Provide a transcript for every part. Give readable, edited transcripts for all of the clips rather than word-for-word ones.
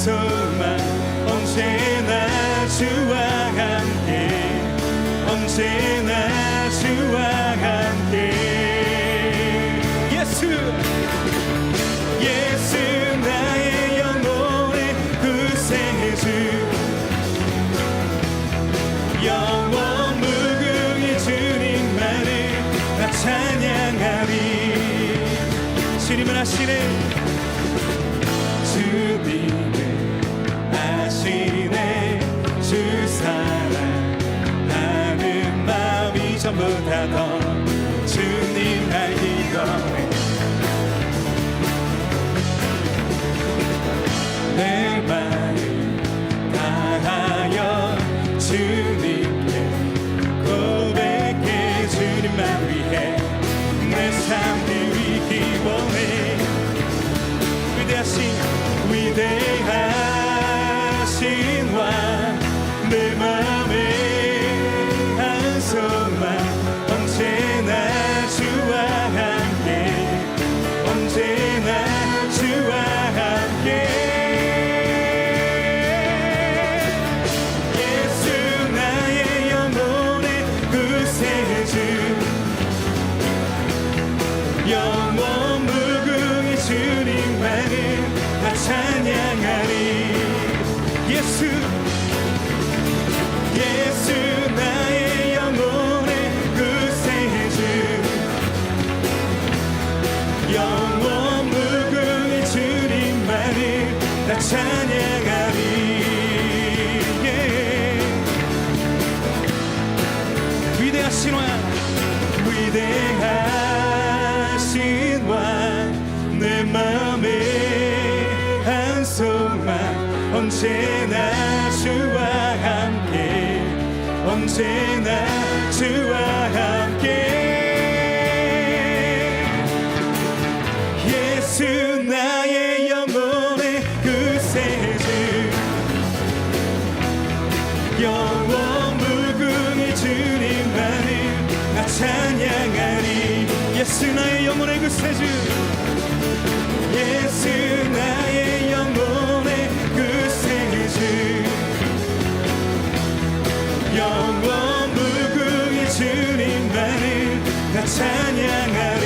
소망 언제나 주와 함께 언제나 주와 함께 예수 나의 영혼의 구세주 영원 무궁히 주님만을 나 찬양하리 주님은 아시네 주님은 아시네 주 사랑하는 마음이 전보다 더 주님 알기 원해 내 마음 다하여 주님께 고백해 주님만 위해 내 삶 드리기 원해 위대하신 왕 내 맘에 한 소망 언제나 주와 함께 언제나 주와 함께 예수 나의 영혼의 구세주 영원 무궁히 주님만을 나 찬양하리 예수 나의 영혼의 구세주 영원 무궁히 주님만을 나 찬양하리 위대하신 왕 위대하신 왕 내 맘에 한 소망 언제나 주와 함께 언제나 주와 함께 예수 나의 영혼의 구세주 영원 무궁히 주님만을 나 찬양하리 예수 나의 영혼의 구세주 예수 나의 영혼의 구세주 영원 무궁히 주님만을 나 찬양하리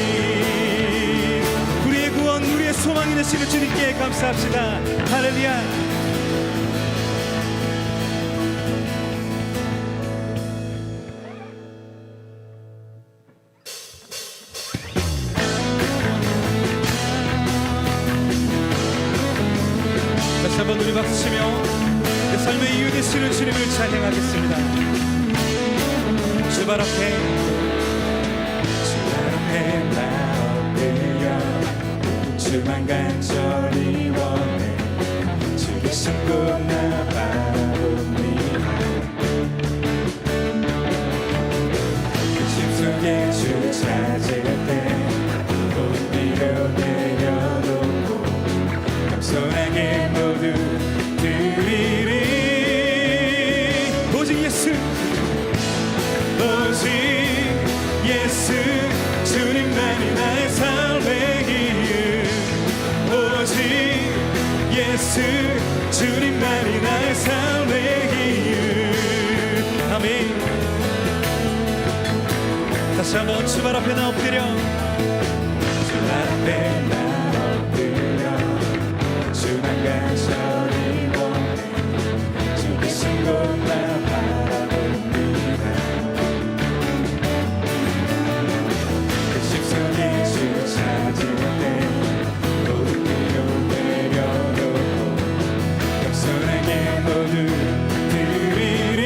우리의 구원 우리의 소망이 되시는 주님께 감사합시다 할렐루야 한번 우리 박수치며 내 삶의 이유 되시는 주님을 찬양하겠습니다. 주 발 앞에 나 엎드려 주만 간절히 원해 주를 신고 나 바라봅니다. 심 속에 주 찾을 때 온 뒤로 내려놓고 겸손하게 모두 드리리 오직 예수 주님만이 나의 삶의 이유 오직 예수 주님만이 나의 삶의 이유 아멘 다시 한번 주 발 앞에 나 엎드려 주 앞에 나 엎드려 주만 간절히 원해 주 계신 곳 나 바라봅니다 그 십성의 주 찾을 때 모든 뒤로 내려놓고 겸손하게 모두 드리리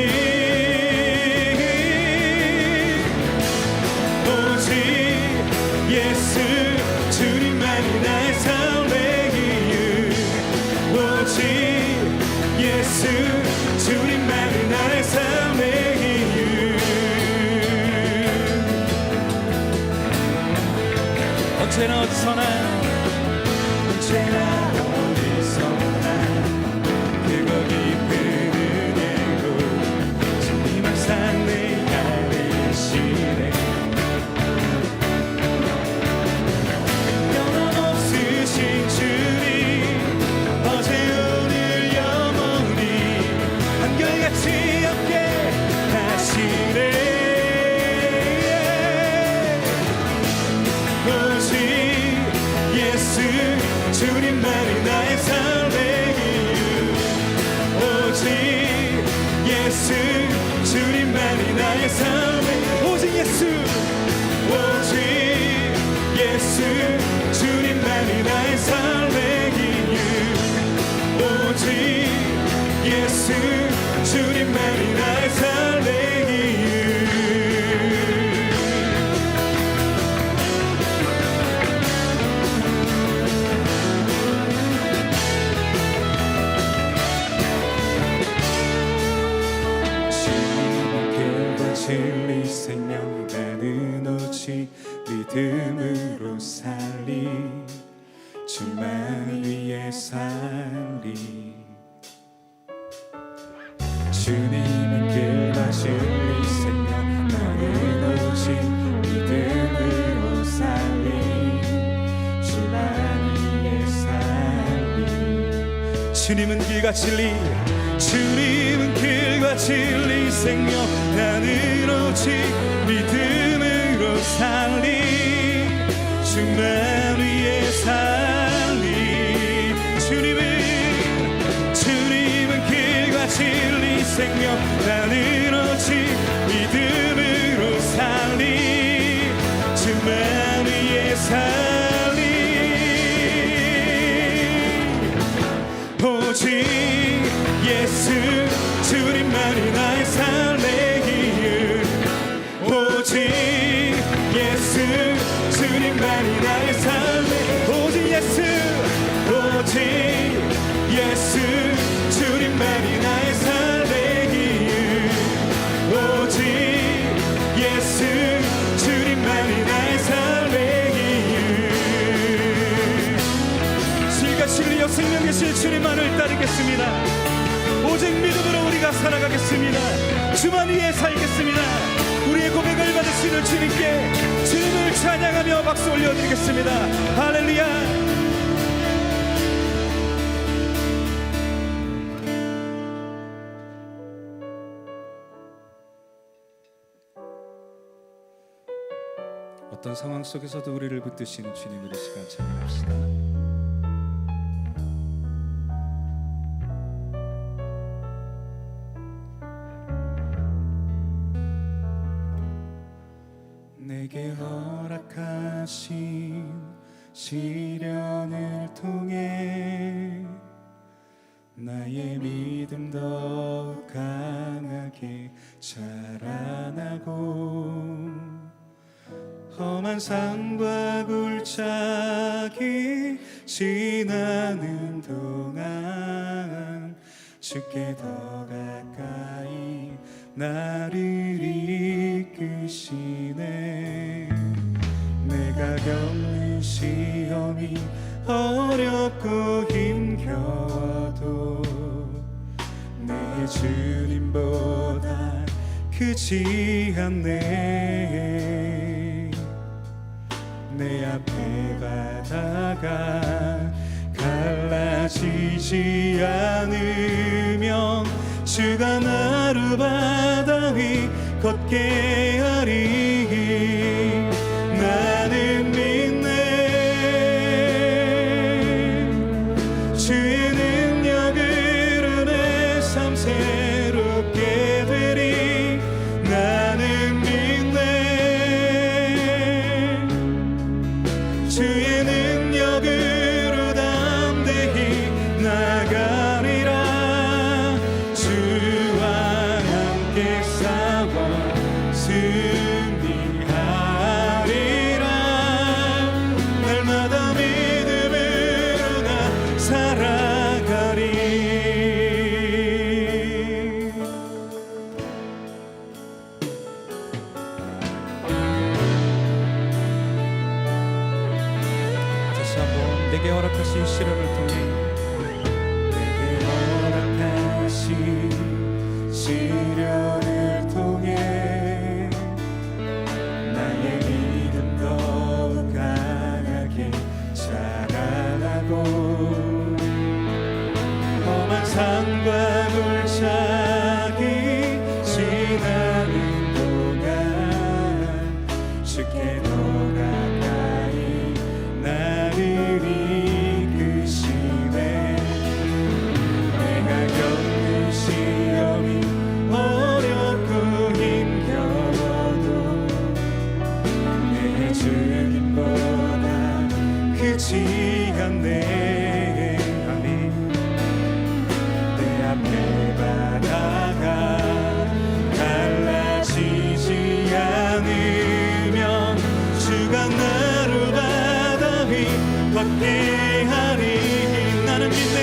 오직 예수 주님만이 나의 삶의 이유 오직 예수 주님만이 나의 삶의 이유 언제나 어디서나 언제나 어디서나 그거 깊은 은혜로 주님 항상 내 안이시네 변함없으신 주님 어제 오늘 예수 주님만이 나의 삶의 이유 오직 예수 주님만이 나의 삶의 오직 예수 오직 예수 주님만이 나의 삶의 이유 오직 예수 주님만이 나의 삶의 이유 진리 생명 나는 오직 믿음으로 살리 주만 위해 살리 주님은 길과 진리 생명 나는 오직 믿음으로 살리 주만 위해 살리 주님은 길과 진리 주님은 길과 진리 생명 나는 오직 믿음으로 살리 주만 위해 살리 주님은 길과 진리 생명 나는 오직 믿음으로 살리 주만 위해 살리 오직 예수 주님만이 나의 삶의 이유 오직 예수 주님만이 나의 삶의 오직 예수 주님만이 나의 삶의 이유 오직 예수 주님만이 나의 삶의 이유 길과 진리요 생명 계신 주님만을 따르겠습니다 오직 믿음으로 우리가 살아가겠습니다 주만 위에 살겠습니다 우리의 고백을 받으시는 주님께 주님을 찬양하며 박수 올려드리겠습니다 할렐루야 어떤 상황 속에서도 우리를 붙드시는 주님을 이 시간 찬양합시다 내게 허락하신 시련을 통해 나의 믿음 더욱 강하게 자라나고 험한 산과 굴착이 지나는 동안 주께 더 가까이 나를 이끄시네 내가 겪는 시험이 어렵고 힘겨워도 내 주님보다 크지 않네 내 앞에 바다가 갈라지지 않으면 주가 나를 바다 위 걷게 하리 나는 믿네 주의 능력으로 내 삶 새롭게 되리 나는 믿네 주의 능력으로 담대히 나가리라 주와 함께 싸워 승리하리라 날마다 믿음으로 나 살아가리 다시 한번 내게 허락하신 시련을 통해 내게 허락하신 시련을 통해 나의 믿음 더욱 강하게 자라나고 험한 산과 골짜기 지나는 동안 주께 더 가까이 나를 흑인보다 크지 않네. 아멘. 내 앞에 바다가 달라지지 않으면 주가 나를 바다 위 걷게 하리. 나는 믿네.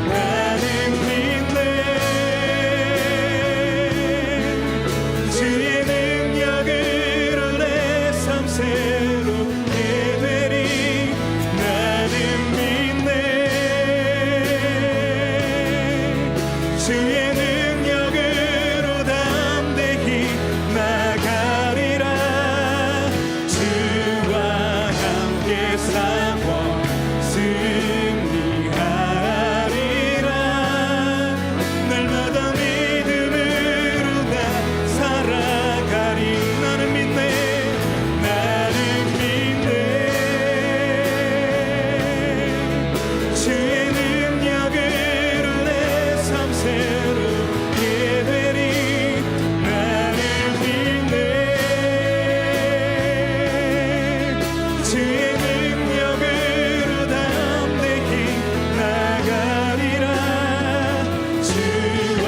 나는 믿네. 주의 능력으로 내 삶 새롭게 되리. 나는 믿네. 주의 능력으로 담대히 나가리라. 주와 함께 싸워 승리하리라. 날마다 믿음으로 나 살아가리. 나는 믿네. 나는 믿네. 주의 능력으로 내 삶 새롭게 되리. 나는 믿네. 주의 능력으로 담대히 나가리라. 주와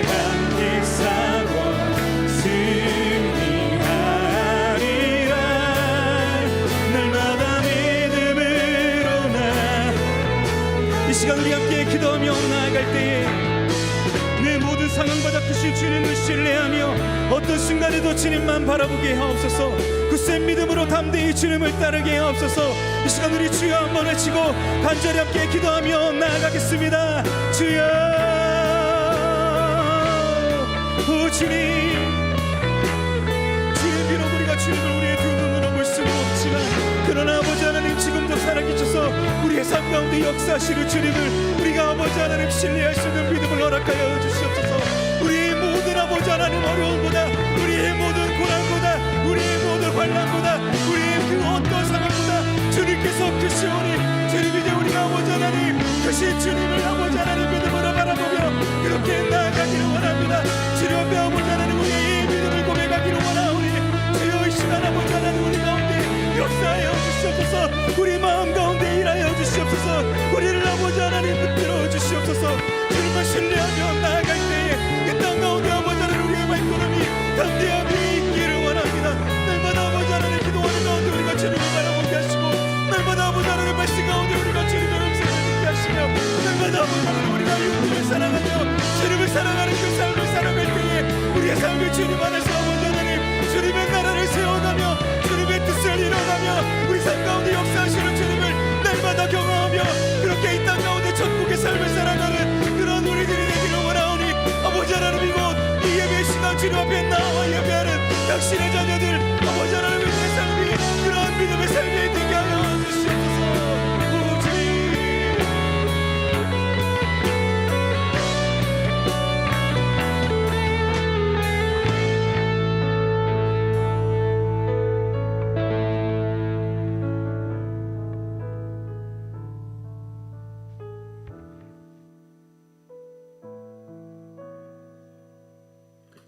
함께 싸워 승리하리라. 날마다 믿음으로 나. 이 시간 우리 함께 기도하며 나아갈 때에 내 모든 상황마다 크신 주님을 신뢰하며 어떤 순간에도 주님만 바라보게 하옵소서. 그 센 믿음으로 담대히 주님을 따르게 하옵소서. 이 시간 우리 주여 한번 외치고 간절히 함께 기도하며 나아가겠습니다. 주여, 오 주님, 주의 비록 우리가 주님을 우리의 두 눈으로 볼 수는 없지만 그러나 아버지 하나님 지금도 살아계셔서 우리의 삶 가운데 역사하시는 주님을 우리가 아버지 하나님 신뢰할 수 있는 믿음을 허락하여 주시옵소서. 우리의 모든 아버지 하나님 어려움보다, 우리의 모든 고난보다, 우리의 모든 환난보다, 우리의 그 어떤 상황보다 주님께서 크시오니 주님 이제 우리가 아버지 하나님 크신 주님을 아버지 하나님 믿음으로 바라보며 그렇게 나아가기를 원합니다. 주님 앞에 아버지 하나님 우리의 믿음을 고백하기를 원하오니 주여 이 시간 아버지 하나님 우리 가운데 역사하여 주시옵소서. 우리 마음 가운데 일하여 주시옵소서. 우리를 아버지 하나님 붙들어 주시옵소서. 주님을 신뢰하며 나아갈 때에 이 땅 가운데 아버지 하나님 우리의 발걸음이 담대함이 있기를 원합니다. 날마다 아버지 하나님 기도하는 가운데 우리가 주님을 바라보게 하시고 날마다 아버지 하나님 말씀 가운데 우리가 주님의 음성을 듣게 하시며 날마다 아버지 하나님 우리가 주님을 사랑하며 주님을 사랑하는 그 삶을 살아갈 때에 우리의 삶을 주님 안에서 아버지 하나님 주님의 나라를 세워가며 주님의 뜻을 이뤄가며 우리 삶 가운데 역사하시는 주님을 날마다 경험하며 그렇게 이 땅 가운데 천국의 삶을 살아가는 그런 우리들이 되기를 원하오니 아버지 하나님 이곳 이 예배 시간 주님 앞에 나와 예배하는 당신의 자녀들 아버지 하나님의 삶이 그런 믿음의 삶이 되게 하여 주시옵소서. 오 주님,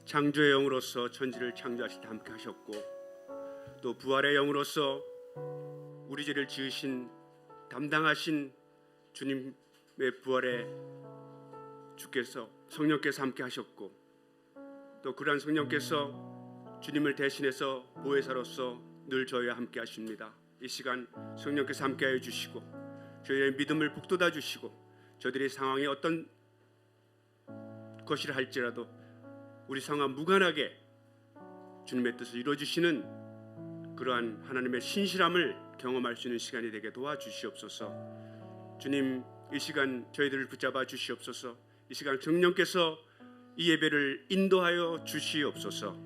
창조의 영으로서 천지를 창조하실 때 함께 하셨고 또 부활의 영으로서 우리 죄를 지으신 담당하신 주님의 부활에 주께서 성령께서 함께 하셨고 또 그러한 성령께서 주님을 대신해서 보혜사로서 늘 저희와 함께 하십니다. 이 시간 성령께서 함께하여 주시고 저희의 믿음을 북돋아 주시고 저희들의 상황이 어떤 것이라 할지라도 우리 상황 무관하게 주님의 뜻을 이루어주시는 그러한 하나님의 신실함을 경험할 수 있는 시간이 되게 도와주시옵소서. 주님 이 시간 저희들을 붙잡아 주시옵소서. 이 시간 성령께서 이 예배를 인도하여 주시옵소서.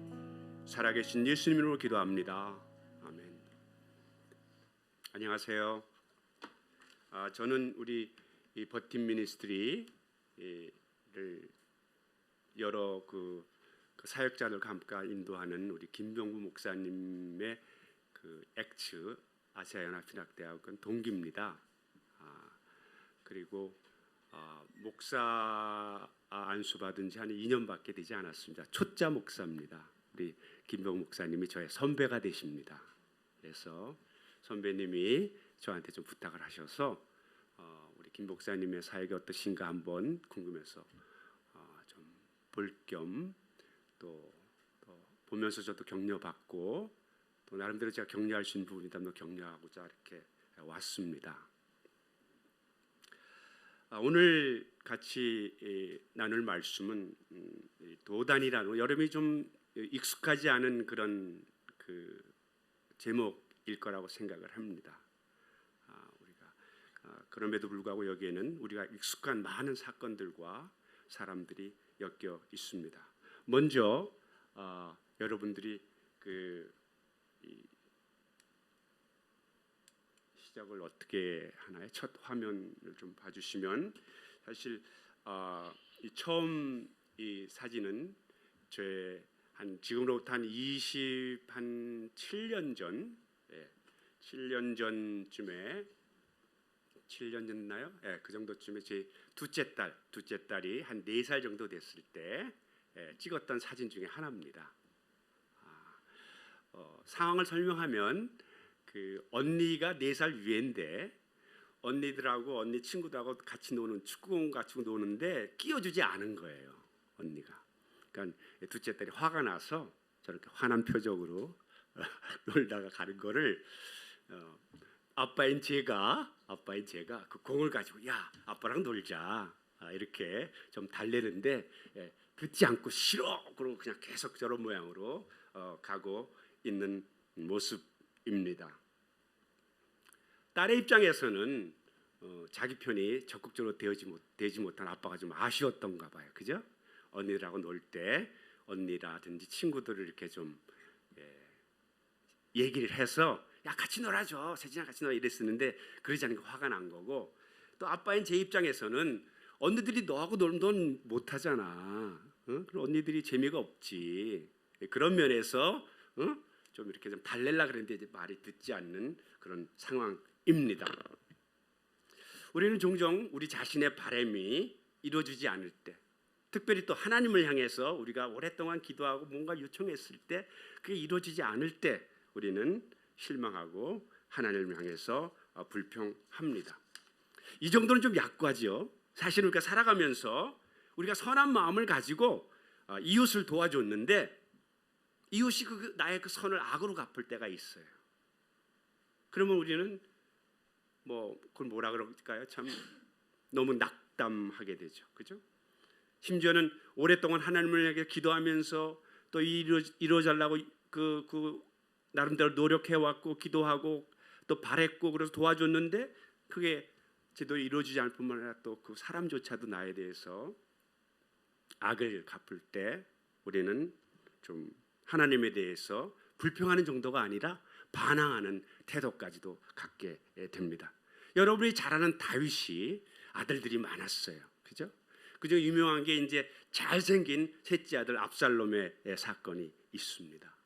살아계신 예수님 이름으로 기도합니다. 아멘. 안녕하세요. 저는 우리 이 버팀 미니스트리를 여러 그 사역자들과 함께 인도하는 우리 김병구 목사님의 그 액츠 아시아연합신학대학원 동기입니다. 그리고 목사 안수 받은 지 한 2년밖에 되지 않았습니다. 초짜 목사입니다. 우리 김병구 목사님이 저의 선배가 되십니다. 그래서 선배님이 저한테 좀 부탁을 하셔서 우리 김 목사님의 사역이 어떠신가 한번 궁금해서 좀 볼 겸 또 보면서 저도 격려받고 또 나름대로 제가 격려할 수 있는 부분이 있다면 격려하고자 이렇게 왔습니다. 오늘 같이 나눌 말씀은 도단이라는 여러분이 좀 익숙하지 않은 그런 그 제목일 거라고 생각을 합니다. 우리가 그럼에도 불구하고 여기에는 우리가 익숙한 많은 사건들과 사람들이 엮여 있습니다. 먼저 여러분들이 이 시작을 어떻게 하나요? 첫 화면을 좀 봐주시면 사실 이 처음 이 사진은 제 지금으로부터 한 27년 전, 7년 전쯤에 7년 전나요? 그 정도쯤에 제 둘째 딸이 한 4살 정도 됐을 때 찍었던 사진 중에 하나입니다. 상황을 설명하면 그 언니가 4살 위인데 언니들하고 언니 친구들하고 같이 노는 축구공 같이 노는데 끼워주지 않은 거예요. 언니가. 그러니까 둘째 딸이 화가 나서 저렇게 화난 표정으로 놀다가 가는 거를 아빠인 제가 그 공을 가지고 야 아빠랑 놀자 이렇게 좀 달래는데 듣지 않고 싫어 그러고 그냥 계속 저런 모양으로 가고 있는 모습입니다. 딸의 입장에서는 자기 편이 적극적으로 되지 못한 아빠가 좀 아쉬웠던가 봐요. 그죠? 언니들하고 놀 때 언니라든지 친구들을 이렇게 좀 얘기를 해서 야 같이 놀아줘 세진아 같이 놀아 이랬었는데 그러지 않으니까 화가 난 거고 또 아빠인 제 입장에서는 언니들이 너하고 놀면 넌 못하잖아. 그럼 언니들이 재미가 없지. 그런 면에서 좀 이렇게 좀 달래려 그랬는데 이제 말이 듣지 않는 그런 상황입니다. 우리는 종종 우리 자신의 바람이 이루어지지 않을 때 특별히 또 하나님을 향해서 우리가 오랫동안 기도하고 뭔가 요청했을 때 그게 이루어지지 않을 때 우리는 실망하고 하나님을 향해서 불평합니다. 이 정도는 좀 약과지요. 사실 우리가 살아가면서 우리가 선한 마음을 가지고 이웃을 도와줬는데 이웃이 나의 그 선을 악으로 갚을 때가 있어요. 그러면 우리는 그걸 뭐라 그럴까요? 참 너무 낙담하게 되죠. 그죠? 심지어는 오랫동안 하나님을 향해 기도하면서 또 이루어달라고 그 나름대로 노력해 왔고 기도하고 또 바랬고 그래서 도와줬는데 그게 제대로 이루어지지 않을 뿐만 아니라 또 그 사람조차도 나에 대해서 악을 갚을 때 우리는 좀 하나님에 대해서 불평하는 정도가 아니라 반항하는 태도까지도 갖게 됩니다. 여러분이 잘 아는 다윗이 아들들이 많았어요. 그죠? 그중 유명한 게 이제 잘생긴 셋째 아들 압살롬의 사건이 있습니다.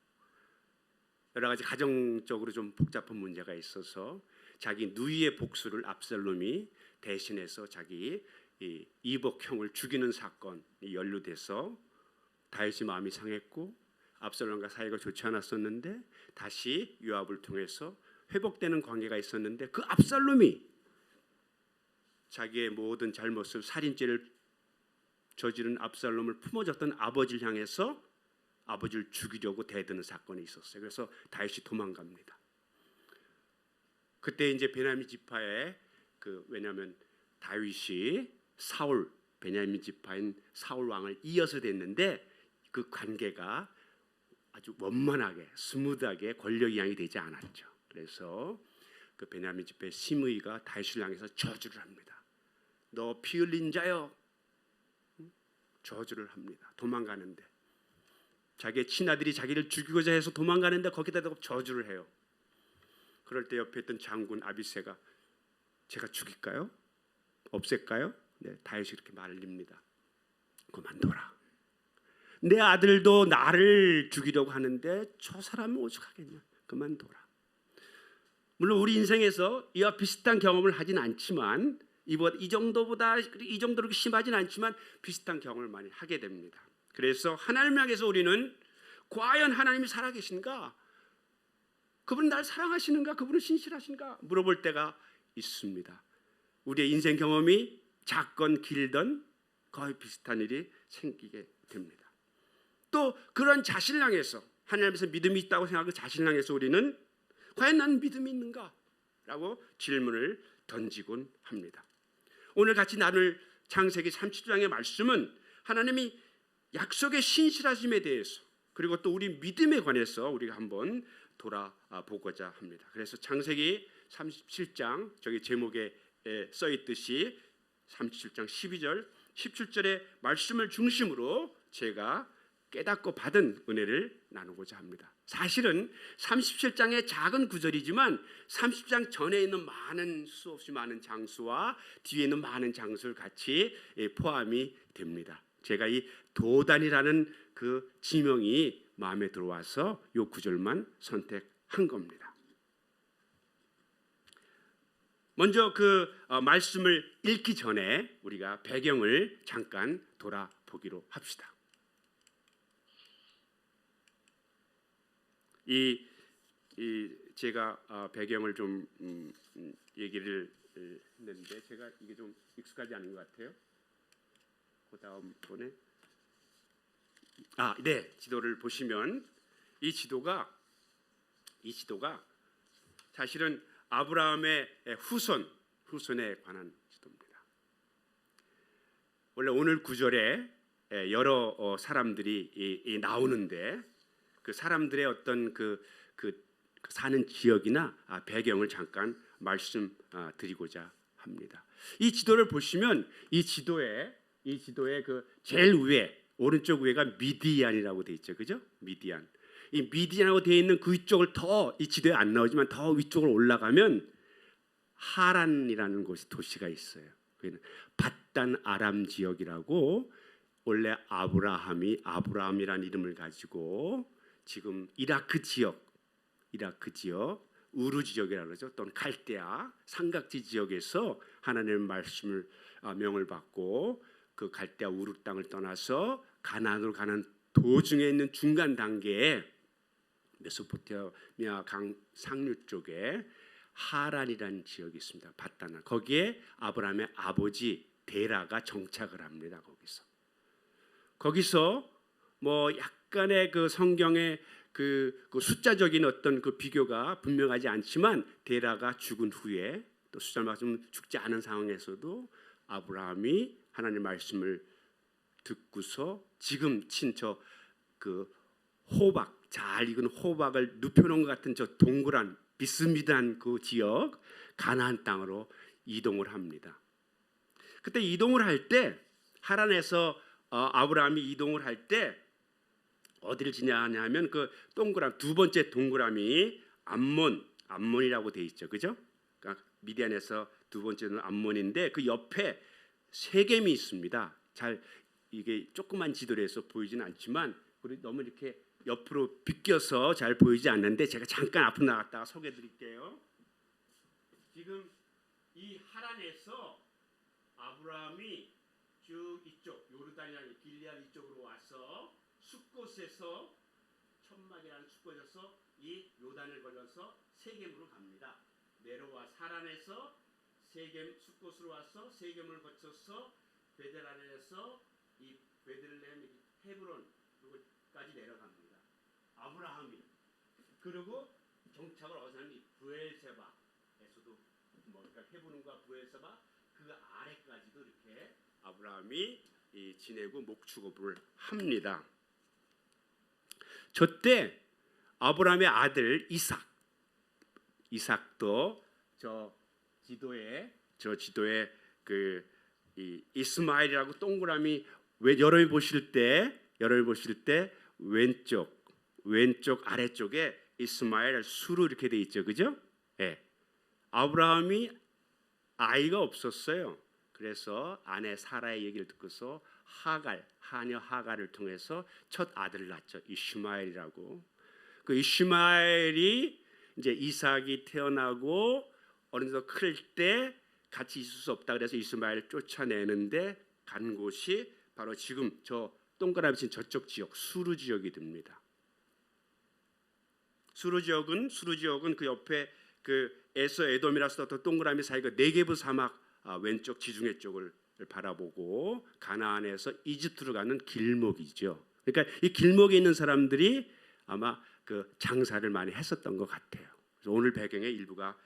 여러 가지 가정적으로 좀 복잡한 문제가 있어서 자기 누이의 복수를 압살롬이 대신해서 자기 이복형을 죽이는 사건이 연루돼서 다윗이 마음이 상했고 압살롬과 사이가 좋지 않았었는데 다시 요압을 통해서 회복되는 관계가 있었는데 그 압살롬이 자기의 모든 잘못을 살인죄를 저지른 압살롬을 품어줬던 아버지를 향해서 아버지를 죽이려고 대드는 사건이 있었어요. 그래서 다윗이 도망갑니다. 그때 이제 베냐민 지파에 왜냐하면 다윗이 베냐민 지파인 사울 왕을 이어서 됐는데 그 관계가 아주 원만하게 스무드하게 권력 이양이 되지 않았죠. 그래서 그 베냐민 지파의 시므이가 다윗을 향해서 저주를 합니다. 너 피 흘린 자여. 저주를 합니다. 도망가는데 자기의 친아들이 자기를 죽이고자 해서 도망가는데 거기다 대고 저주를 해요. 그럴 때 옆에 있던 장군 아비새가 제가 죽일까요? 없앨까요? 네, 다윗이 이렇게 말립니다. 그만둬라. 내 아들도 나를 죽이려고 하는데 저 사람은 오죽하겠냐. 그만둬라. 물론 우리 인생에서 이와 비슷한 경험을 하진 않지만 이 정도로 심하진 않지만 비슷한 경험을 많이 하게 됩니다. 그래서 하나님을 향해서 우리는 과연 하나님이 살아계신가? 그분은 날 사랑하시는가? 그분은 신실하신가? 물어볼 때가 있습니다. 우리의 인생 경험이 작건 길던 거의 비슷한 일이 생기게 됩니다. 또 그런 자신을 향해서 하나님께서 믿음이 있다고 생각하는 자신을 향해서 우리는 과연 난 믿음이 있는가? 라고 질문을 던지곤 합니다. 오늘 같이 나눌 창세기 30장의 말씀은 하나님이 약속의 신실하심에 대해서 그리고 또 우리 믿음에 관해서 우리가 한번 돌아보고자 합니다. 그래서 창세기 37장 저기 제목에 써 있듯이 37장 12절 17절의 말씀을 중심으로 제가 깨닫고 받은 은혜를 나누고자 합니다. 사실은 37장의 작은 구절이지만 30장 전에 있는 많은 수없이 많은 장수와 뒤에 있는 많은 장수를 같이 포함이 됩니다. 제가 이 도단이라는 그 지명이 마음에 들어와서 이 구절만 선택한 겁니다. 먼저 그 말씀을 읽기 전에 우리가 배경을 잠깐 돌아보기로 합시다. 제가 배경을 좀 얘기를 했는데 제가 이게 좀 익숙하지 않은 것 같아요. 그 다음번에 네, 지도를 보시면 이 지도가 사실은 아브라함의 후손에 관한 지도입니다. 원래 오늘 구절에 여러 사람들이 나오는데 그 사람들의 어떤 그 사는 지역이나 배경을 잠깐 말씀드리고자 합니다. 이 지도를 보시면 이 지도에 그 제일 위에 오른쪽 위에가 미디안이라고 돼 있죠, 그죠? 미디안. 이 미디안하고 되어 있는 그 위쪽을 더 이 지도에 안 나오지만 더 위쪽으로 올라가면 하란이라는 곳이 도시가 있어요. 그는 밧단 아람 지역이라고 원래 아브라함이라는 이름을 가지고 지금 이라크 지역 우르 지역이라고 그러죠. 또는 갈대아 삼각지 지역에서 하나님의 말씀을 명을 받고 그 갈대아 우르 땅을 떠나서 가나안으로 가는 도중에 있는 중간 단계에 메소포타미아 강 상류 쪽에 하란이라는 지역이 있습니다. 밧단아. 거기에 아브라함의 아버지 데라가 정착을 합니다. 거기서 뭐 약간의 그 성경의 그 숫자적인 어떤 그 비교가 분명하지 않지만 데라가 죽은 후에 또 숫자만큼 죽지 않은 상황에서도 아브라함이 하나님의 말씀을 듣고서 지금 친저 그 호박 잘 익은 호박을 눕혀놓은 것 같은 저 동그란 비스미드한 그 지역 가나안 땅으로 이동을 합니다. 그때 이동을 할 때 하란에서 아브라함이 이동을 할 때 어디를 지나냐면 그 동그란 두 번째 동그라미 암몬이라고 돼 있죠, 그죠? 그러니까 미디안에서 두 번째는 암몬인데 그 옆에 세겜이 있습니다. 잘 이게 조그만 지도로 해서 보이지는 않지만 우리 너무 이렇게 옆으로 비껴서 잘 보이지 않는데 제가 잠깐 앞으로 나갔다가 소개해드릴게요. 지금 이 하란에서 아브라함이 쭉 이쪽 요르단이라는 길리앗 이쪽으로 와서 숫곳에서 천막이라는 숫곳에서 이 요단을 걸려서 세겜으로 갑니다. 내려와 하란에서 세겜 숫곳으로 와서 세겜을 거쳐서 베델란에서 이 베들레헴 헤브론까지 내려갑니다. 아브라함이 그리고 정착을 어디서 하는 브엘세바에서도 그러니까 헤브론과 브엘세바 그 아래까지도 이렇게 아브라함이 지내고 목축업을 합니다. 저때 아브라함의 아들 이삭도 저 지도에 그 이스마엘이라고 동그라미 여러분이 보실 때 왼쪽 아래쪽에 이스마엘 수로 이렇게 돼 있죠, 그죠? 예. 아브라함이 아이가 없었어요. 그래서 아내 사라의 얘기를 듣고서 하녀 하갈을 통해서 첫 아들을 낳죠. 이슈마엘이라고. 그 이슈마엘이 이제 이삭이 태어나고 어느 정도 클 때 같이 있을 수 없다 그래서 이스마엘을 쫓아내는데 간 곳이 바로 지금 저 동그라미 친 저쪽 지역 수르 지역이 됩니다. 수르지역은 그 옆에 그 에서 에돔이라서 또 동그라미 사이가 네게브 사막 왼쪽 지중해 쪽을 바라보고 가나안에서 이집트로 가는 길목이죠. 그러니까 이 길목에 있는 사람들이 아마 그 장사를 많이 했었던 것 같아요. 그래서 오늘 배경의 일부가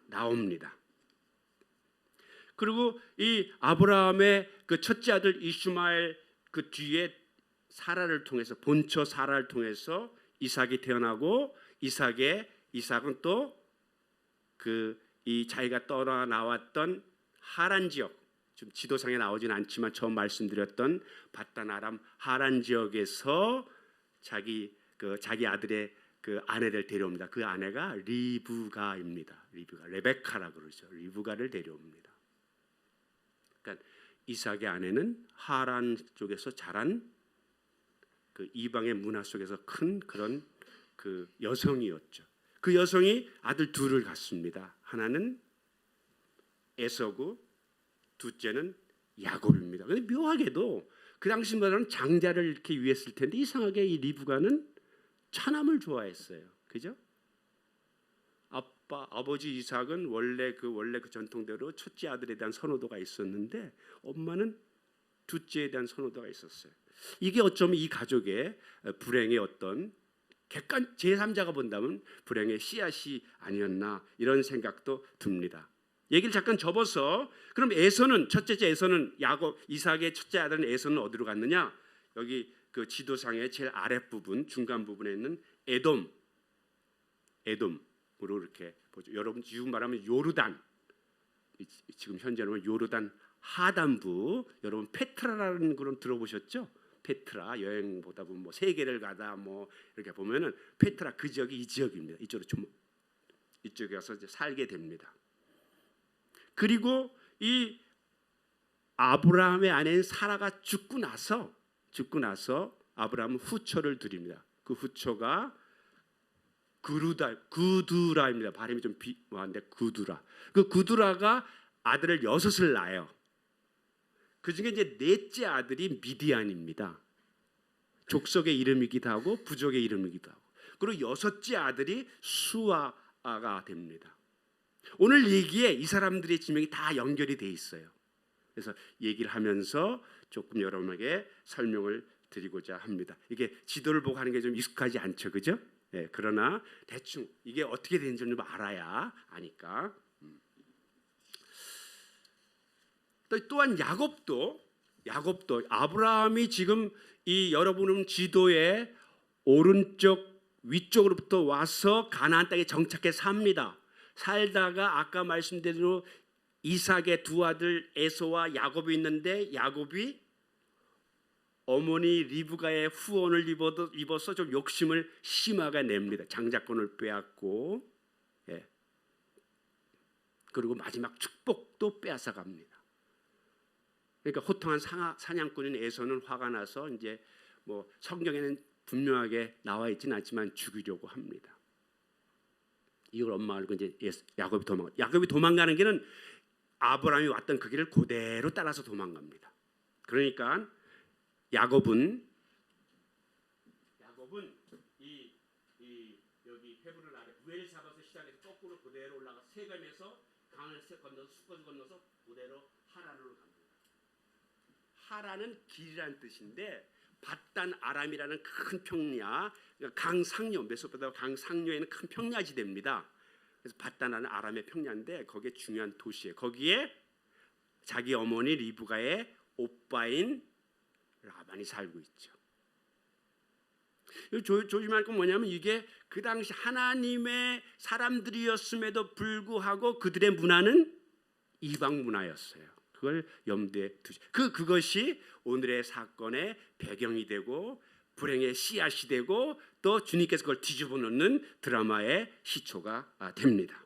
나옵니다. 그리고 이 아브라함의 그 첫째 아들 이슈마엘 그 뒤에 사라를 통해서 본처 사라를 통해서 이삭이 태어나고 이삭은 또 그 이 자기가 떠나 나왔던 하란 지역, 좀 지도상에 나오진 않지만 처음 말씀드렸던 바단 아람 하란 지역에서 자기 아들의 그 아내를 데려옵니다. 그 아내가 리브가입니다. 레베카라 그러죠. 리브가를 데려옵니다. 그러니까 이삭의 아내는 하란 쪽에서 자란 그 이방의 문화 속에서 큰 그런 그 여성이었죠. 그 여성이 아들 둘을 갖습니다. 하나는 에서고 둘째는 야곱입니다. 그런데 묘하게도 그 당시보다는 장자를 이렇게 위했을 텐데 이상하게 이 리브가는 차남을 좋아했어요. 그죠? 아버지 이삭은 원래 그 전통대로 첫째 아들에 대한 선호도가 있었는데 엄마는 둘째에 대한 선호도가 있었어요. 이게 어쩌면 이 가족의 불행의 어떤 객관 제3자가 본다면 불행의 씨앗이 아니었나 이런 생각도 듭니다. 얘기를 잠깐 접어서 그럼 첫째째 에서는 이삭의 첫째 아들은 에서는 어디로 갔느냐? 여기 그 지도상의 제일 아랫부분 중간 부분에 있는 에돔으로 이렇게 보죠. 여러분 지금 말하면 요르단, 지금 현재는 요르단 하단부, 여러분 페트라라는 그런 들어보셨죠? 페트라 여행 보다 보면 뭐 세계를 가다 뭐 이렇게 보면은 페트라 그 지역이 이 지역입니다. 이쪽에 가서 이제 살게 됩니다. 그리고 이 아브라함의 아내인 사라가 죽고 나서 아브라함은 후처를 드립니다. 그 후처가 구두라입니다. 발음이 좀 비한데 구두라. 그 구두라가 아들을 6을 낳아요. 그 중에 이제 넷째 아들이 미디안입니다. 족속의 이름이기도 하고 부족의 이름이기도 하고. 그리고 6째 아들이 수아가 됩니다. 오늘 얘기에 이 사람들의 지명이 다 연결이 돼 있어요. 그래서 얘기를 하면서 조금 여러분에게 설명을 드리고자 합니다. 이게 지도를 보고 하는 게 좀 익숙하지 않죠, 그죠? 네, 그러나 대충 이게 어떻게 되는지 좀 알아야 아니까. 또한 야곱도 아브라함이 지금 이 여러분은 지도의 오른쪽 위쪽으로부터 와서 가나안 땅에 정착해 삽니다. 살다가 아까 말씀드린 대로 이삭의 두 아들 에서와 야곱이 있는데 야곱이 어머니 리브가의 후원을 입어서 좀 욕심을 심하게 냅니다. 장자권을 빼앗고, 그리고 마지막 축복도 빼앗아 갑니다. 그러니까 호탕한 사냥꾼인 에서는 화가 나서 이제 뭐 성경에는 분명하게 나와 있지는 않지만 죽이려고 합니다. 이걸 엄마 알고 이제 야곱이 도망가는 길은 아브라함이 왔던 그 길을 그대로 따라서 도망갑니다. 그러니까 야곱은 여기 헤브론 아래 부엘사바에서 시작해서 거꾸로 그대로 올라가 세겜에서 강을 건너서 숫곳을 건너서 그대로 하란으로 갑니다. 하란은 길이라는 뜻인데 바단 아람이라는 큰 평야, 그러니까 강상류, 메소포타미아 강상류에는 큰 평야지대입니다. 그래서 바단 아람의 평야인데 거기에 중요한 도시예요. 거기에 자기 어머니 리브가의 오빠인 라반이 살고 있죠. 조심할 건 뭐냐면 이게 그 당시 하나님의 사람들이었음에도 불구하고 그들의 문화는 이방 문화였어요. 그걸 염두에 두시. 그것이 오늘의 사건의 배경이 되고 불행의 씨앗이 되고 또 주님께서 그걸 뒤집어 놓는 드라마의 시초가 됩니다.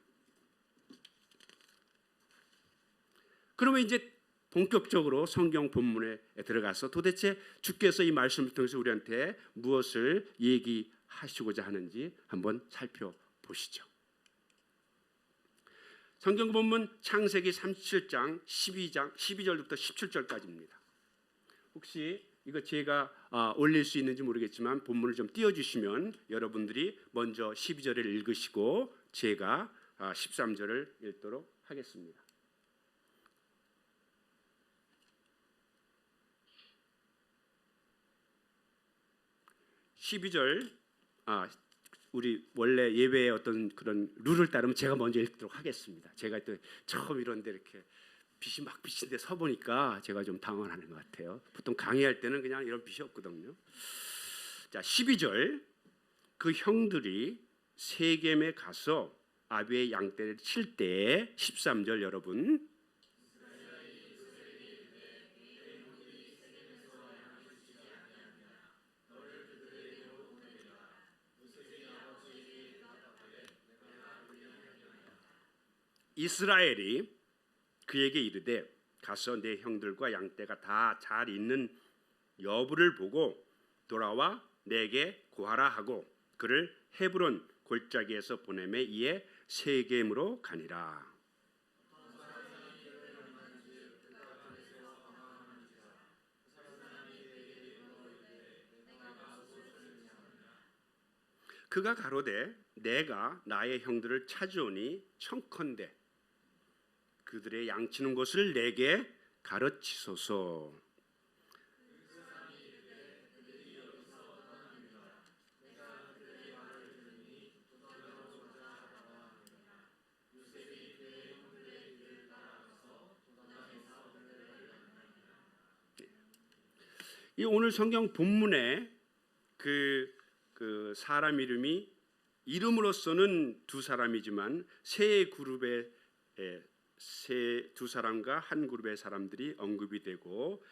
그러면 이제 본격적으로 성경 본문에 들어가서 도대체 주께서 이 말씀을 통해서 우리한테 무엇을 얘기하시고자 하는지 한번 살펴보시죠. 성경 본문 창세기 37장 12절부터 17절까지입니다. 혹시 이거 제가 올릴 수 있는지 모르겠지만 본문을 좀 띄워주시면 여러분들이 먼저 12절을 읽으시고 제가 13절을 읽도록 하겠습니다. 12절 우리 원래 예배의 어떤 그런 룰을 따르면 제가 먼저 읽도록 하겠습니다. 제가 또 처음 이런데 이렇게 빛이 막 비친데 서 보니까 제가 좀 당황하는 것 같아요. 보통 강의할 때는 그냥 이런 빛이 없거든요. 자, 12절 그 형들이 세겜에 가서 아비의 양떼를 칠 때에 13절 여러분 이스라엘이 그에게 이르되 가서 내 형들과 양떼가 다 잘 있는 여부를 보고 돌아와 내게 고하라 하고 그를 헤브론 골짜기에서 보내매 이에 세겜으로 가니라. 그가 가로되 내가 나의 형들을 찾으오니 청컨대 그들의 양치는 곳을 내게 가르치소서. 이 오늘 성경 본문에 그 사람 이름이 이름으로서는 두 사람이지만 세 그룹의 두 사람과 한 그룹의 사람들이 언급이 되고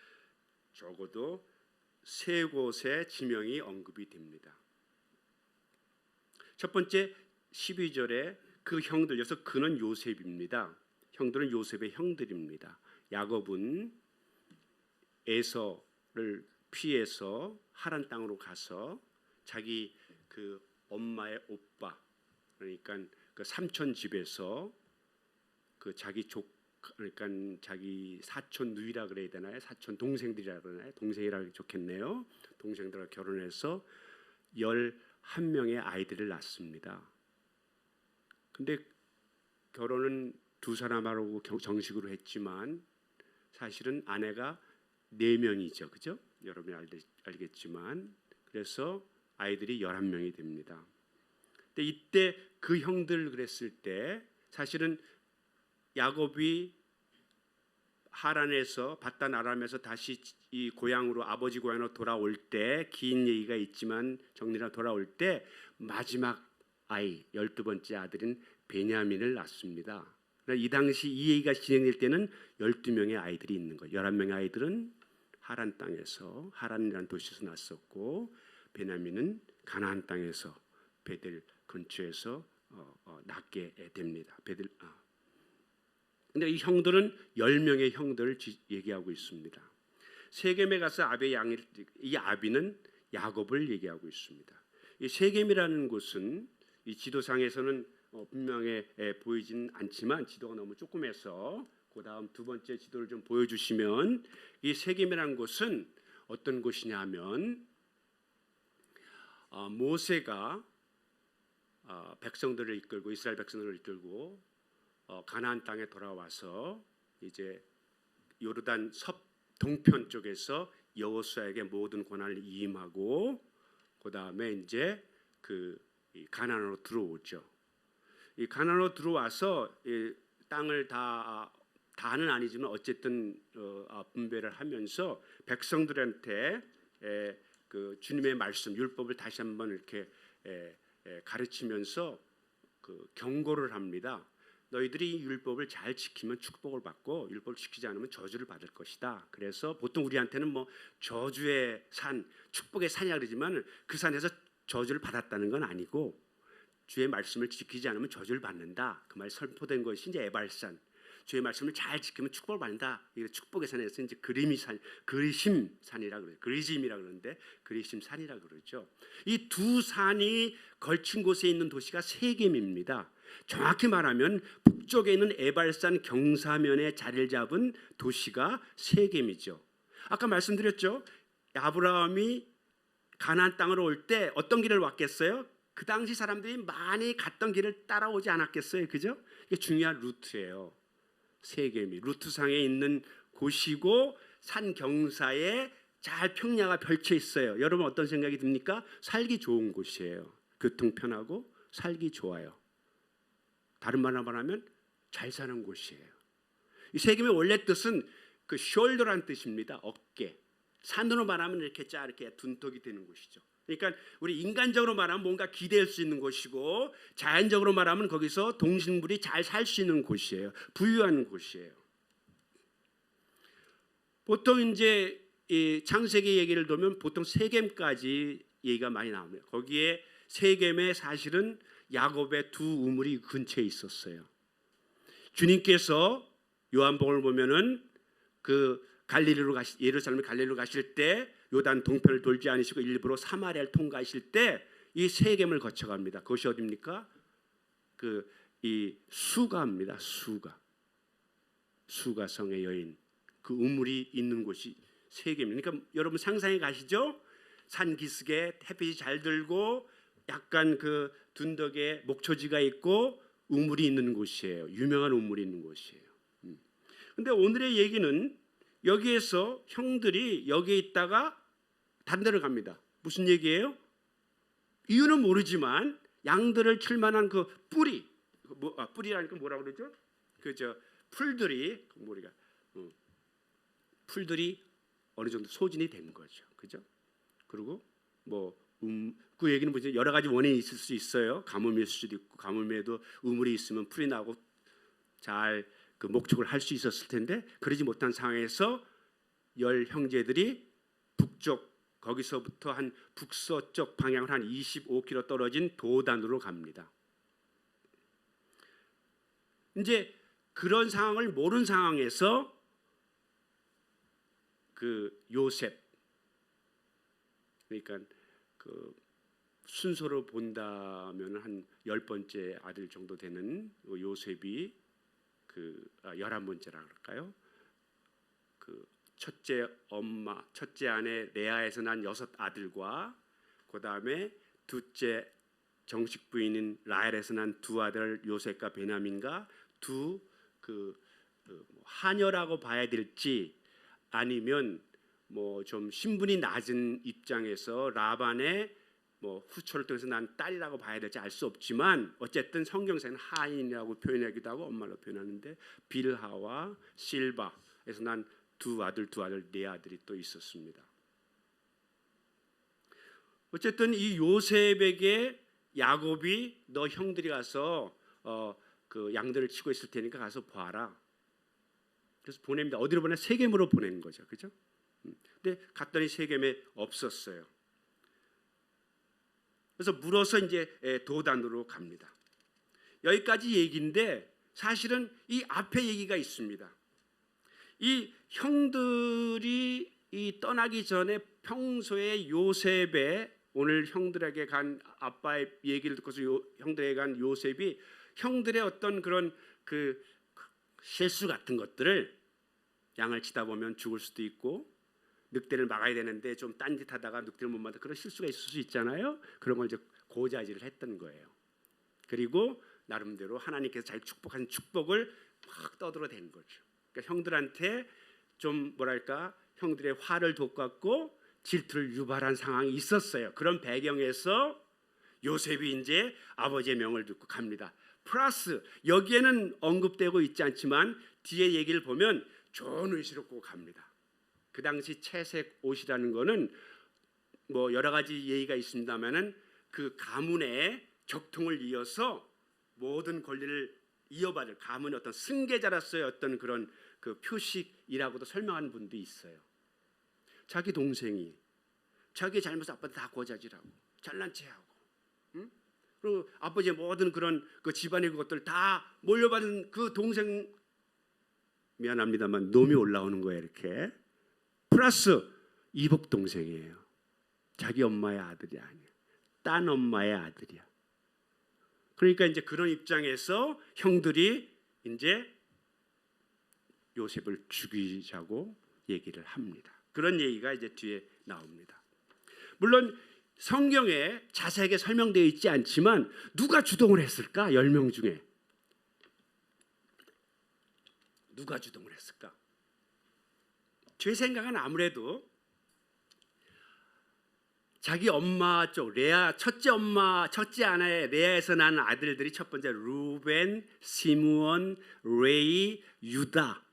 적어도 세 곳의 지명이 언급이 됩니다. 첫 번째 12절에 그 형들, 여기서 그는 요셉입니다. 형들은 요셉의 형들입니다. 야곱은 에서를 피해서 하란 땅으로 가서 자기 그 엄마의 오빠, 그러니까 그 삼촌 집에서 그 자기 그러니까 자기 사촌 누이라 그래야 되나요? 사촌 동생들이라 그러나요? 동생이라 좋겠네요. 동생들과 결혼해서 11명의 아이들을 낳습니다. 근데 결혼은 두 사람하고 정식으로 했지만 사실은 아내가 4명이죠. 그죠? 여러분이 알겠지만 그래서 아이들이 11명이 됩니다. 근데 이때 그 형들 그랬을 때 사실은 야곱이 하란에서 바단 아람에서 다시 이 고향으로 아버지 고향으로 돌아올 때 긴 얘기가 있지만 정리라 돌아올 때 마지막 아이 12번째 아들인 베냐민을 낳습니다. 이 당시 이 얘기가 진행될 때는 12명의 아이들이 있는 거예요. 11명의 아이들은 하란 땅에서 하란이라는 도시에서 났었고 베냐민은 가나안 땅에서 베델 근처에서 낳게 됩니다. 근데 이 형들은 10명의 형들을 얘기하고 있습니다. 세겜에 가서 이 아비는 야곱을 얘기하고 있습니다. 이 세겜이라는 곳은 이 지도상에서는 분명해 보이진 않지만 지도가 너무 조그매서 그 다음 두 번째 지도를 좀 보여주시면 이 세겜이라는 곳은 어떤 곳이냐면 모세가 백성들을 이끌고 이스라엘 백성들을 이끌고 가나안 땅에 돌아와서 이제 요르단 동편 쪽에서 여호수아에게 모든 권한을 이임하고 그 다음에 이제 이 가나안으로 들어오죠. 이 가나안으로 들어와서 이 땅을 다는 아니지만 어쨌든 분배를 하면서 백성들한테 그 주님의 말씀 율법을 다시 한번 이렇게 가르치면서 그 경고를 합니다. 너희들이 이 율법을 잘 지키면 축복을 받고 율법을 지키지 않으면 저주를 받을 것이다. 그래서 보통 우리한테는 뭐 저주의 산, 축복의 산이라 그러지만 그 산에서 저주를 받았다는 건 아니고 주의 말씀을 지키지 않으면 저주를 받는다. 그 말이 선포된 것이 이제 에발산. 주의 말씀을 잘 지키면 축복을 받는다. 이게 축복의 산에서 이제 그리심 산이라 그래요. 그리짐이라 그러는데 그리심 산이라 그러죠. 이 두 산이 걸친 곳에 있는 도시가 세겜입니다. 정확히 말하면 북쪽에 있는 에발산 경사면에 자리를 잡은 도시가 세겜이죠. 아까 말씀드렸죠. 아브라함이 가나안 땅으로 올 때 어떤 길을 왔겠어요? 그 당시 사람들이 많이 갔던 길을 따라오지 않았겠어요, 그죠? 이게 중요한 루트예요. 세겜이 루트상에 있는 곳이고 산 경사에 잘 평야가 펼쳐 있어요. 여러분 어떤 생각이 듭니까? 살기 좋은 곳이에요. 교통 편하고 살기 좋아요. 다른 말로 말하면 잘 사는 곳이에요. 이 세겜의 원래 뜻은 그 숄더라는 뜻입니다. 어깨. 산으로 말하면 이렇게 이렇게 둔턱이 되는 곳이죠. 그러니까 우리 인간적으로 말하면 뭔가 기댈 수 있는 곳이고, 자연적으로 말하면 거기서 동식물이 잘 살 수 있는 곳이에요. 부유한 곳이에요. 보통 이제 이 창세기 얘기를 보면 보통 세겜까지 얘기가 많이 나옵니다. 거기에 세겜에 사실은 야곱의 두 우물이 근처에 있었어요. 주님께서 요한복음을 보면은 그 예루살렘 갈릴리로 가실 때 요단 동편을 돌지 않으시고 일부러 사마리아를 통과하실 때 이 세겜을 거쳐갑니다. 그것이 어디입니까? 그 이 수가입니다. 수가성의 여인, 그 우물이 있는 곳이 세겜입니다. 그러니까 여러분 상상해 가시죠? 산 기슭에 햇빛이 잘 들고 약간 그 둔덕에 목초지가 있고 우물이 있는 곳이에요. 유명한 우물이 있는 곳이에요. 근데 오늘의 얘기는 여기에서 형들이 여기에 있다가 다른 데로 갑니다. 무슨 얘기예요? 이유는 모르지만 양들을 칠 만한 그 뿌리라니까 뭐라고 그러죠? 그저 풀들이 풀들이 어느 정도 소진이 된 거죠. 그죠? 그리고 그 얘기는 뭐죠? 여러 가지 원인이 있을 수 있어요. 가뭄일 수도 있고, 가뭄에도 우물이 있으면 풀이 나고 잘 그 목축을 할 수 있었을 텐데 그러지 못한 상황에서 10 형제들이 북쪽, 거기서부터 한 북서쪽 방향으로 한 25km 떨어진 도단으로 갑니다. 이제 그런 상황을 모르는 상황에서 그 요셉, 그러니까 그 순서로 본다면 한 10번째 아들 정도 되는 요셉이 그 11번째라 그럴까요? 그 첫째 아내 레아에서 난 6 아들과 그 다음에 둘째 정식 부인인 라헬에서 난 2 아들 요셉과 베냐민과 하녀라고 봐야 될지 아니면 좀 신분이 낮은 입장에서 라반의 후초를 통해서 난 딸이라고 봐야 될지 알 수 없지만 어쨌든 성경상에는 하인이라고 표현하기도 하고 엄마로 표현하는데 빌하와 실바에서 난 2 아들 4 아들이 또 있었습니다. 어쨌든 이 요셉에게 야곱이 너 형들이 가서 그 양들을 치고 있을 테니까 가서 봐라. 그래서 보냅니다. 어디로 보내? 세겜으로 보낸 거죠, 그죠? 근데 갔더니 세겜에 없었어요. 그래서 물어서 이제 도단으로 갑니다. 여기까지 얘기인데 사실은 이 앞에 얘기가 있습니다. 이 형들이 떠나기 전에 평소에 요셉의 오늘 형들에게 간 아빠의 얘기를 듣고서 형들에게 간 요셉이 형들의 어떤 그런 그 실수 같은 것들을 양을 치다 보면 죽을 수도 있고 늑대를 막아야 되는데 좀 딴짓하다가 늑대를 못 맞아 그런 실수가 있을 수 있잖아요. 그런 걸 이제 고자질을 했던 거예요. 그리고 나름대로 하나님께서 잘 축복한 축복을 막 떠들어댄 거죠. 그러니까 형들한테 좀 형들의 화를 돋갔고 질투를 유발한 상황이 있었어요. 그런 배경에서 요셉이 이제 아버지의 명을 듣고 갑니다. 플러스 여기에는 언급되고 있지 않지만 뒤에 얘기를 보면 좋은 의지로 꼭 갑니다. 그 당시 채색 옷이라는 거는 여러 가지 얘기가 있습니다만은 그 가문의 적통을 이어서 모든 권리를 이어받을 가문의 어떤 승계자로서의 어떤 그런 그 표식이라고도 설명하는 분도 있어요. 자기 동생이 자기의 잘못을 아빠한테 다 고자질하고 잘난 체하고, 그리고 아버지의 모든 그런 그 집안의 그것들 다 몰려받은 그 동생 미안합니다만 놈이 올라오는 거예요. 이렇게 플러스 이복 동생이에요. 자기 엄마의 아들이 아니야. 딴 엄마의 아들이야. 그러니까 이제 그런 입장에서 형들이 이제 요셉을 죽이자고 얘기를 합니다. 그런 얘기가 이제 뒤에 나옵니다. 물론 성경에 자세하게 설명되어 있지 않지만 누가 주동을 했을까? 10명 중에 누가 주동을 했을까? 제 생각은 아무래도 자기 엄마 쪽 레아 첫째 아내의 레아에서 난 아들들이 첫 번째 루벤, 시므온, 레이, 유다,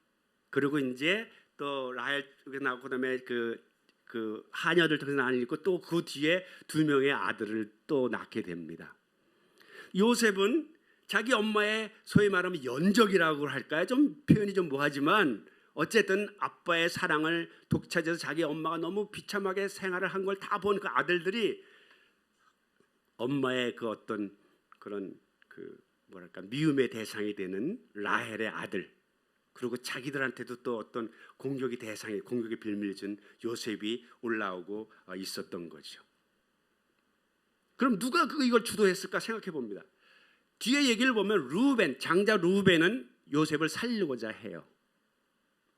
그리고 이제 또 라헬 쪽에 나오고 그다음에 그 하녀들 통해서 나뉘고 또 그 뒤에 2명의 아들을 또 낳게 됩니다. 요셉은 자기 엄마의 소위 말하면 연적이라고 할까요? 좀 표현이 좀 뭐하지만 어쨌든 아빠의 사랑을 독차지해서 자기 엄마가 너무 비참하게 생활을 한 걸 다 본 그 아들들이 엄마의 그 어떤 그런 그 뭐랄까 미움의 대상이 되는 라헬의 아들, 그리고 자기들한테도 또 어떤 공격의 빌미를 준 요셉이 올라오고 있었던 거죠. 그럼 누가 이걸 주도했을까 생각해 봅니다. 뒤에 얘기를 보면 루벤, 장자 루벤은 요셉을 살리고자 해요.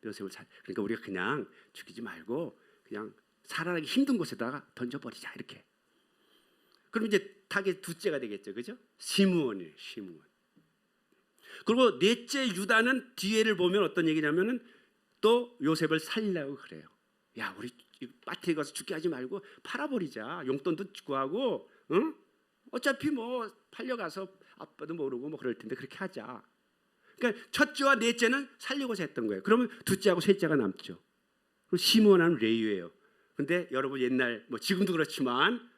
그러니까 우리가 그냥 죽이지 말고 그냥 살아나기 힘든 곳에다가 던져버리자 이렇게. 그럼 이제 타겟 둘째가 되겠죠, 그죠? 시므온이에요, 시므온. 그리고 넷째 유다는 뒤에를 보면 어떤 얘기냐면은 또 요셉을 살리려고 그래요. 야, 우리 마트에 가서 죽게 하지 말고 팔아버리자. 용돈도 구하고, 응? 어차피 뭐 팔려가서 아빠도 모르고 뭐 그럴 텐데 그렇게 하자. 그러니까 첫째와 넷째는 살리고자 했던 거예요. 그러면 둘째하고 셋째가 남죠. 그리고 시므온은 레위예요. 근데 여러분 옛날 뭐 지금도 그렇지만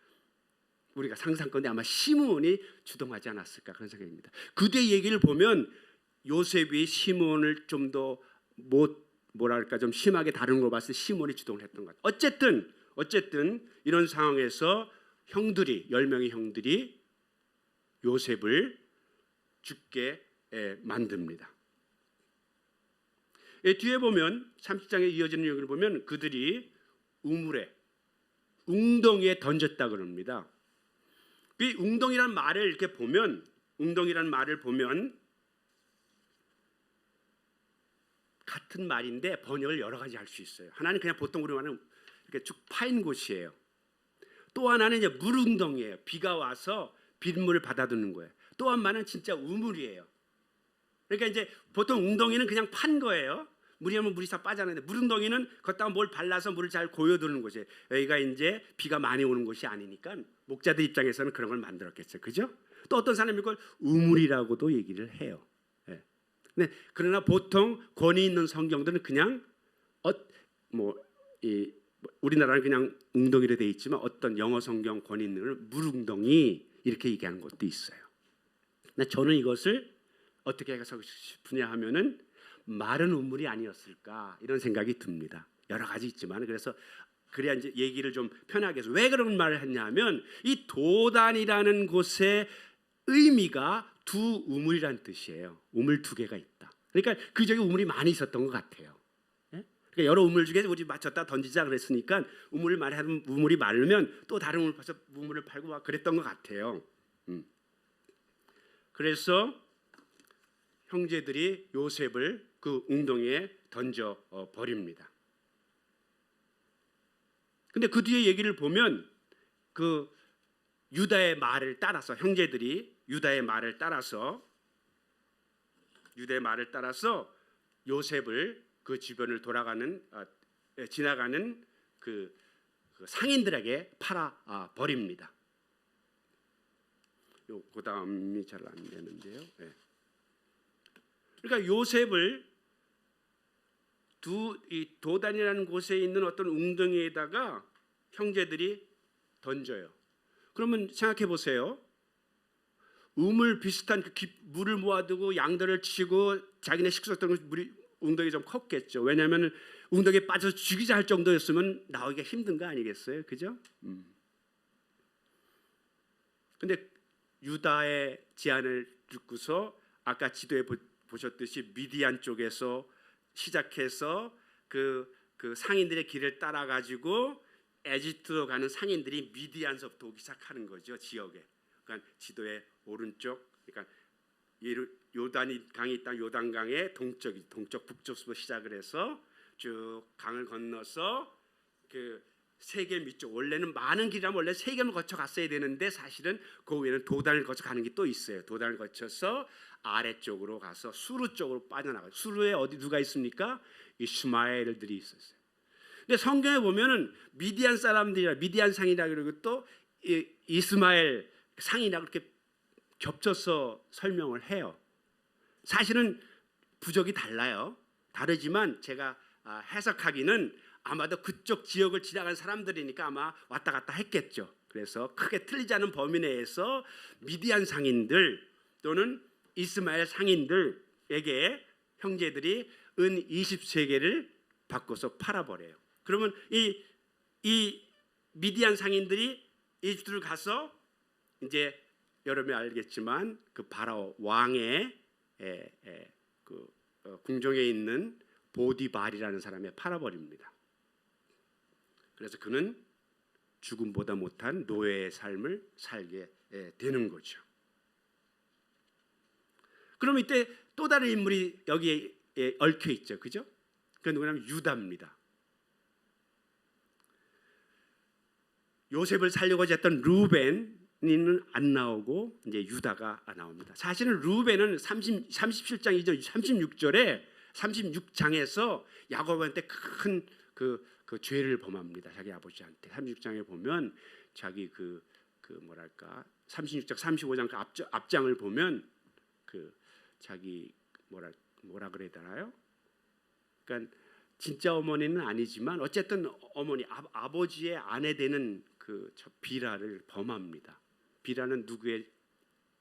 우리가 상상컨대 아마 시므온이 주동하지 않았을까 그런 생각입니다. 그 뒤 얘기를 보면 요셉이 시므온을 좀 더 뭐랄까 좀 심하게 다루는 걸 봤을 때 시므온이 주동을 했던 것 같아요. 어쨌든 이런 상황에서 10명의 형들이 요셉을 죽게 만듭니다. 뒤에 보면 30장에 이어지는 얘기를 보면 그들이 웅덩이에 던졌다 그럽니다. 이 웅덩이라는 말을 이렇게 보면 같은 말인데 번역을 여러 가지 할 수 있어요. 하나는 그냥 보통 우리 말은 이렇게 쭉 파인 곳이에요. 또 하나는 이제 물웅덩이에요. 비가 와서 빗물을 받아두는 거예요. 또 한 말은 진짜 우물이에요. 그러니까 이제 보통 웅덩이는 그냥 판 거예요. 물이 하면 물이 다 빠져나는데 물웅덩이는 걷다가 뭘 발라서 물을 잘 고여두는 곳이에요. 여기가 이제 비가 많이 오는 곳이 아니니까 목자들 입장에서는 그런 걸 만들었겠죠, 그죠? 또 어떤 사람이 이걸 우물이라고도 얘기를 해요. 네, 그러나 보통 권위 있는 성경들은 그냥 우리나라는 그냥 웅덩이로 되어 있지만 어떤 영어 성경 권위 있는 걸 물웅덩이 이렇게 얘기하는 것도 있어요. 근데 저는 이것을 어떻게 해서 싶으냐 하면은 마른 우물이 아니었을까 이런 생각이 듭니다. 여러 가지 있지만 그래야 이제 얘기를 좀 편하게 해서 왜 그런 말을 했냐면 이 도단이라는 곳의 의미가 두 우물이란 뜻이에요. 우물 2개가 있다. 그러니까 그 지역에 우물이 많이 있었던 것 같아요. 그러니까 여러 우물 중에 우리 맞췄다 던지자 그랬으니까 우물이 마르면 또 다른 우물 파서 우물을 팔고 막 그랬던 것 같아요. 그래서 형제들이 요셉을 그 웅덩이에 던져 버립니다. 근데 그 뒤에 얘기를 보면 그 유다의 말을 따라서 형제들이 유다의 말을 따라서 요셉을 그 주변을 지나가는 그 상인들에게 팔아 버립니다. 그 다음이 잘 안 되는데요. 네. 그러니까 요셉을 이 도단이라는 곳에 있는 어떤 웅덩이에다가 형제들이 던져요. 그러면 생각해 보세요. 우물 비슷한 물을 모아두고 양들을 치고 자기네 식수였던 물이 웅덩이 좀 컸겠죠. 왜냐하면 웅덩이에 빠져서 죽이자 할 정도였으면 나오기가 힘든 거 아니겠어요, 그죠? 근데 유다의 제안을 듣고서 아까 지도에 보셨듯이 미디안 쪽에서 시작해서 그 상인들의 길을 따라 가지고 에집트로 가는 상인들이 미디안서부터 오기 시작하는 거죠, 지역에. 그러니까 지도의 오른쪽, 그러니까 요단이 강이 있다 요단강의 동쪽 북쪽부터 시작을 해서 쭉 강을 건너서 그 세겜 위쪽, 원래는 많은 길이라면 원래 세겜을 거쳐 갔어야 되는데 사실은 그 위에는 도단을 거쳐 가는 게 또 있어요. 도단을 거쳐서 아래쪽으로 가서 수르 쪽으로 빠져나가요. 수르에 어디 누가 있습니까? 이스마엘들이 있었어요. 근데 성경에 보면은 미디안 사람들이라 미디안 상이라 그러고 또 이스마엘 상이라 그렇게 겹쳐서 설명을 해요. 사실은 부족이 달라요. 다르지만 제가 해석하기는 아마도 그쪽 지역을 지나간 사람들이니까 아마 왔다 갔다 했겠죠. 그래서 크게 틀리지 않은 범위 내에서 미디안 상인들 또는 이스마엘 상인들에게 형제들이 은 20세겔을 바꿔서 팔아버려요. 그러면 이 미디안 상인들이 이집트를 가서 이제 여러분이 알겠지만 그 바라오 왕의 궁정에 있는 보디발이라는 사람에 팔아버립니다. 그래서 그는 죽음보다 못한 노예의 삶을 살게 되는 거죠. 그럼 이때 또 다른 인물이 여기에 얽혀 있죠, 그죠? 그 누구냐면 유다입니다. 요셉을 살려고자 했던 루벤은 안 나오고 이제 유다가 나옵니다. 사실은 루벤은 37장 이전 36절에 36장에서 야곱한테 큰 그 죄를 범합니다. 자기 아버지한테 36장에 보면 자기 그 뭐랄까 36장 35장 그 앞장을 보면 그 자기 뭐라 그래야 되나요? 그러니까 진짜 어머니는 아니지만 어쨌든 어머니 아버지의 아내 되는 그 비라를 범합니다. 비라는 누구의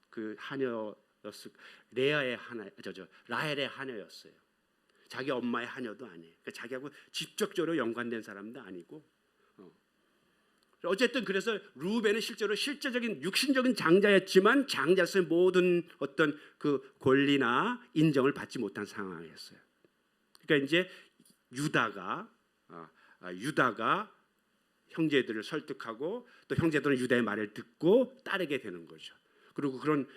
그 하녀였을 레아의 하나 라헬의 하녀였어요. 자기 엄마의 하녀도 아니에요. 그러니까 자기하고 직접적으로 연관된 사람도 아니고. 어쨌든 그래서 루벤은 실제로 실제적인 육신적인 장자였지만 장자로서의 모든 어떤 그 권리나 인정을 받지 못한 상황이었어요. 그러니까 이제 유다가 형제들을 설득하고 또 형제들은 유다의 말을 듣고 따르게 되는 거죠. 그리고 그런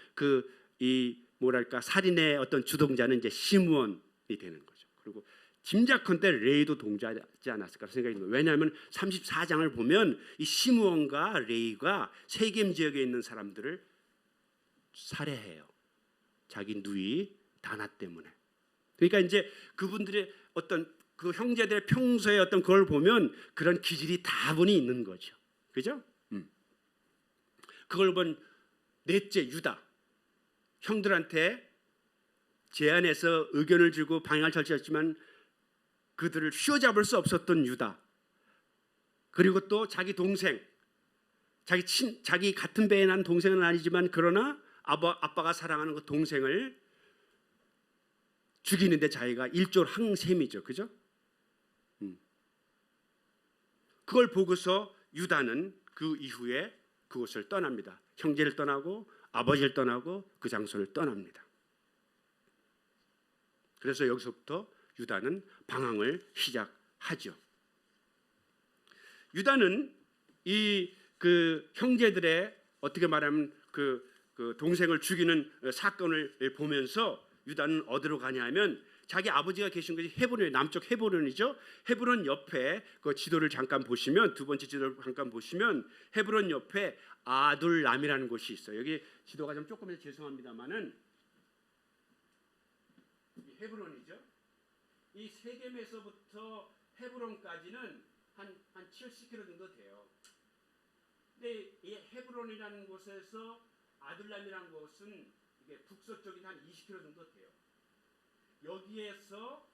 뭐랄까 살인의 어떤 주동자는 이제 시므온이 되는 거죠. 그리고 짐작컨대 레이도 동조하지 않았을까 생각이 듭니다. 왜냐하면 34장을 보면 이 시므온과 레이가 세겜 지역에 있는 사람들을 살해해요. 자기 누이 다나 때문에. 그러니까 이제 그분들의 어떤 그 형제들의 평소의 어떤 걸 보면 그런 기질이 다분히 있는 거죠. 그죠? 그걸 본 넷째 유다 형들한테 제안해서 의견을 주고 방향을 설치했지만 그들을 휘어잡을 수 없었던 유다. 그리고 또 자기 동생, 자기 같은 배에 난 동생은 아니지만 그러나 아빠가 사랑하는 그 동생을 죽이는데 자기가 일조항셈이죠, 그죠? 그걸 보고서 유다는 그 이후에 그곳을 떠납니다. 형제를 떠나고 아버지를 떠나고 그 장소를 떠납니다. 그래서 여기서부터 유다는 방황을 시작하죠. 유다는 그 형제들의 어떻게 말하면 그 동생을 죽이는 사건을 보면서 유다는 어디로 가냐면 자기 아버지가 계신 곳이 헤브론, 남쪽 헤브론이죠. 헤브론 옆에 그 지도를 잠깐 보시면 두 번째 지도를 잠깐 보시면 헤브론 옆에 아둘람이라는 곳이 있어요. 여기 지도가 좀 조금 죄송합니다만은 헤브론이죠. 이 세겜에서부터 헤브론까지는 한 70km 정도 돼요. 근데 이 헤브론이라는 곳에서 아둘람이라는 곳은 이게 북서쪽이 한 20km 정도 돼요. 여기에서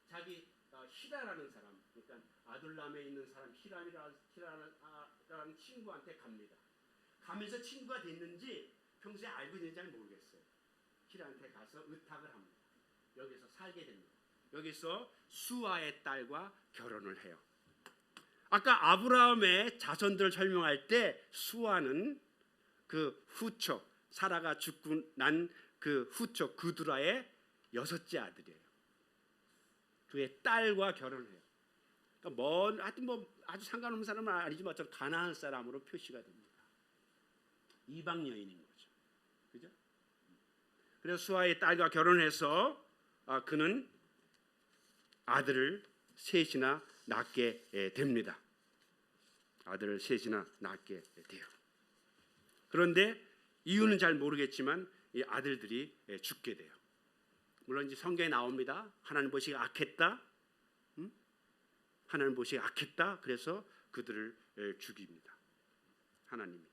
자기 히라라는 사람, 그러니까 아둘람에 있는 사람 히라라는 친구한테 갑니다. 가면서 친구가 됐는지 평소에 알고 있는지 잘 모르겠어요. 히라한테 가서 의탁을 합니다. 여기서 살게 됩니다. 여기서 수아의 딸과 결혼을 해요. 아까 아브라함의 자손들을 설명할 때 수아는 그 후처, 사라가 죽고 난 그 후처 그두라의 6째 아들이에요. 그의 딸과 결혼을 해요. 그러니까 하여튼 아주 상관없는 사람은 아니지만 어떤 가나안 사람으로 표시가 됩니다. 이방 여인인 거죠. 그죠? 그래서 수아의 딸과 결혼해서 그는 아들을 셋이나 낳게 됩니다. 아들을 셋이나 낳게 돼요. 그런데 이유는 잘 모르겠지만 이 아들들이 죽게 돼요. 물론 이제 성경에 나옵니다. 하나님 보시기에 악했다. 하나님 보시기에 악했다. 그래서 그들을 죽입니다. 하나님이.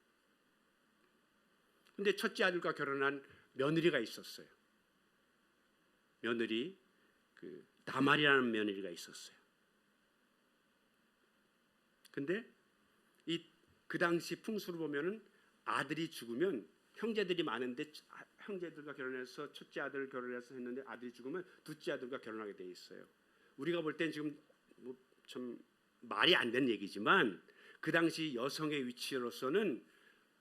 근데 첫째 아들과 결혼한 며느리가 있었어요. 며느리 그 다말이라는 며느리가 있었어요. 근데 그 당시 풍수를 보면은 아들이 죽으면 형제들이 많은데 형제들과 결혼해서 첫째 아들을 결혼해서 했는데 아들이 죽으면 둘째 아들과 결혼하게 돼 있어요. 우리가 볼 땐 지금 뭐 좀 말이 안 되는 얘기지만 그 당시 여성의 위치로서는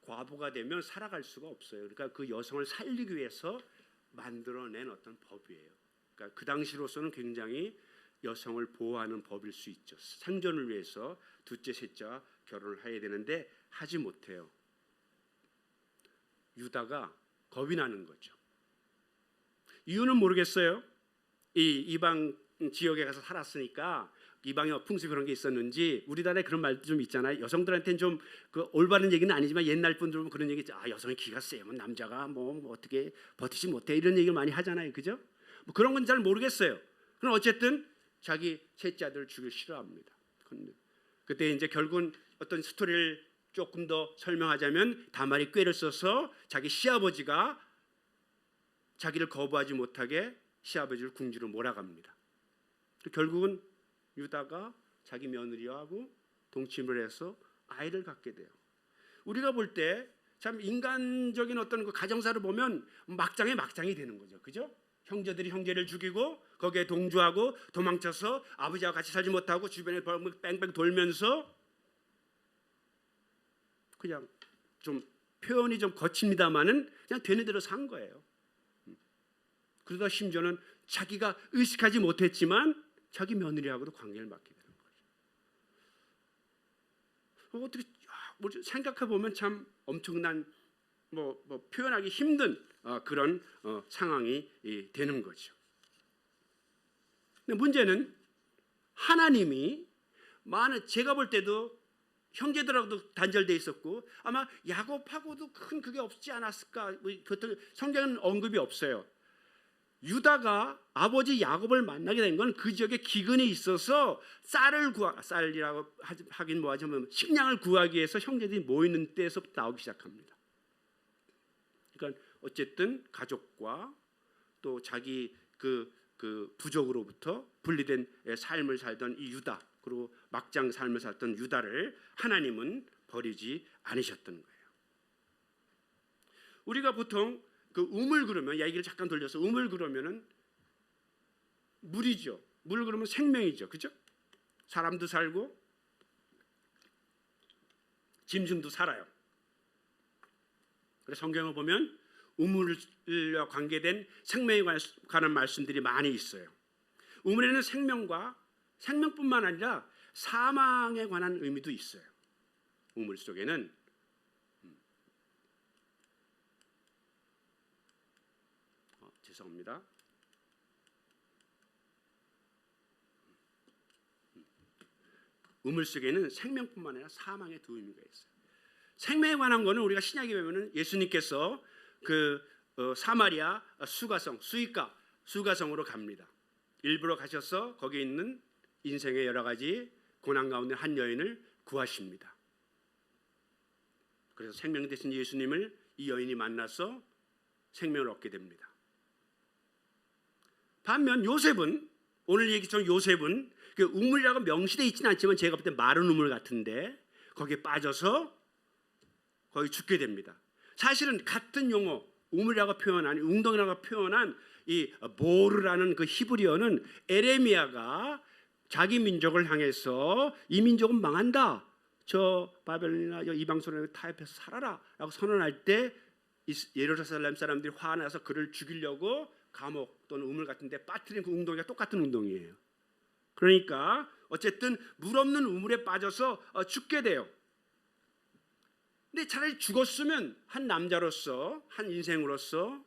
과부가 되면 살아갈 수가 없어요. 그러니까 그 여성을 살리기 위해서 만들어낸 어떤 법이에요. 그러니까 그 당시로서는 굉장히 여성을 보호하는 법일 수 있죠. 생존을 위해서 둘째, 셋째와 결혼을 해야 되는데 하지 못해요. 유다가 겁이 나는 거죠. 이유는 모르겠어요. 이 이방 지역에 가서 살았으니까 이방의 풍습 그런 게 있었는지 우리나라에 그런 말도 좀 있잖아요. 여성들한테는 좀 그 올바른 얘기는 아니지만 옛날 분들 보면 그런 얘기 있죠. 아, 여성이 기가 세면 남자가 뭐 어떻게 버티지 못해 이런 얘기를 많이 하잖아요. 그죠? 뭐 그런 건 잘 모르겠어요. 그럼 어쨌든 자기 셋째 아들을 죽일 싫어합니다. 그때 이제 결국은 어떤 스토리를 조금 더 설명하자면 다말이 꾀를 써서 자기 시아버지가 자기를 거부하지 못하게 시아버지를 궁지로 몰아갑니다. 결국은 유다가 자기 며느리하고 동침을 해서 아이를 갖게 돼요. 우리가 볼 때 참 인간적인 어떤 그 가정사를 보면 막장이 되는 거죠. 그죠? 형제들이 형제를 죽이고 거기에 동조하고 도망쳐서 아버지와 같이 살지 못하고 주변에 뺑뺑 돌면서 그냥 좀 표현이 좀 거칩니다마는 그냥 되는 대로 산 거예요. 그러다 심지어는 자기가 의식하지 못했지만 자기 며느리하고도 관계를 맺게 되는 거죠. 어떻게 생각해 보면 참 엄청난 뭐 표현하기 힘든 그런 상황이 되는 거죠. 근데 문제는 하나님이 많은 제가 볼 때도 형제들하고도 단절돼 있었고 아마 야곱하고도 큰 그게 없지 않았을까. 그것들 성경은 언급이 없어요. 유다가 아버지 야곱을 만나게 된 건 그 지역에 기근이 있어서 쌀이라고 하긴 뭐하지만 식량을 구하기 위해서 형제들이 모이는 때에서부터 나오기 시작합니다. 그러니까 어쨌든 가족과 또 자기 그 부족으로부터 분리된 삶을 살던 이 유다 그리고 막장 삶을 살던 유다를 하나님은 버리지 않으셨던 거예요. 우리가 보통 그 우물 그러면 얘기를 잠깐 돌려서 우물 그러면은 물이죠. 물 그러면 생명이죠. 그죠? 사람도 살고 짐승도 살아요. 그래서 성경을 보면 우물과 관계된 생명에 관한 말씀들이 많이 있어요. 우물에는 생명뿐만 아니라 사망에 관한 의미도 있어요. 우물 속에는 죄송합니다. 우물 속에는 생명뿐만 아니라 사망의 두 의미가 있어요. 생명에 관한 거는 우리가 신약에 보면은 예수님께서 사마리아 수가성으로 갑니다. 일부러 가셔서 거기 있는 인생의 여러 가지 고난 가운데 한 여인을 구하십니다. 그래서 생명 되신 예수님을 이 여인이 만나서 생명을 얻게 됩니다. 반면 요셉은 오늘 얘기처럼 요셉은 그 우물이라고 명시되어 있지는 않지만 제가 볼 때 마른 우물 같은데 거기에 빠져서 거의 죽게 됩니다. 사실은 같은 용어 우물이라고 표현한 웅덩이라고 표현한 이 보르라는 그 히브리어는 에레미야가 자기 민족을 향해서 이 민족은 망한다. 저 바벨론이나 이방 소련을 타협해서 살아라라고 선언할 때 예루살렘 사람들이 화나서 그를 죽이려고 감옥 또는 우물 같은 데 빠뜨린 그 웅덩이가 똑같은 웅덩이에요. 그러니까 어쨌든 물 없는 우물에 빠져서 죽게 돼요. 근데 차라리 죽었으면 한 남자로서 한 인생으로서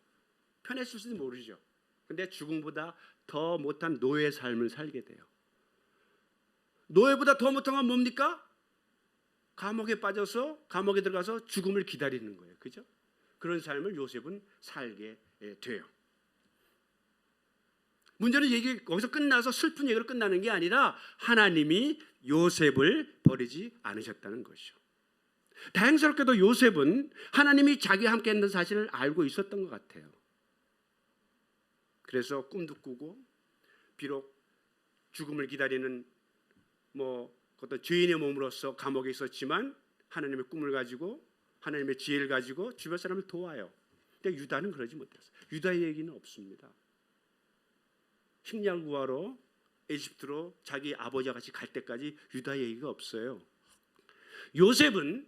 편했을지도 모르죠. 근데 죽음보다 더 못한 노예 삶을 살게 돼요. 노예보다 더 못한 건 뭡니까? 감옥에 빠져서 감옥에 들어가서 죽음을 기다리는 거예요. 그죠? 그런 삶을 요셉은 살게 돼요. 문제는 얘기 거기서 끝나서 슬픈 얘기로 끝나는 게 아니라 하나님이 요셉을 버리지 않으셨다는 것이죠. 다행스럽게도 요셉은 하나님이 자기와 함께 했는 사실을 알고 있었던 것 같아요. 그래서 꿈도 꾸고 비록 죽음을 기다리는 어떤 죄인의 몸으로서 감옥에 있었지만 하나님의 꿈을 가지고 하나님의 지혜를 가지고 주변 사람을 도와요. 근데 유다는 그러지 못했어요. 유다의 얘기는 없습니다. 식량을 구하러 에집트로 자기 아버지와 같이 갈 때까지 유다의 얘기가 없어요. 요셉은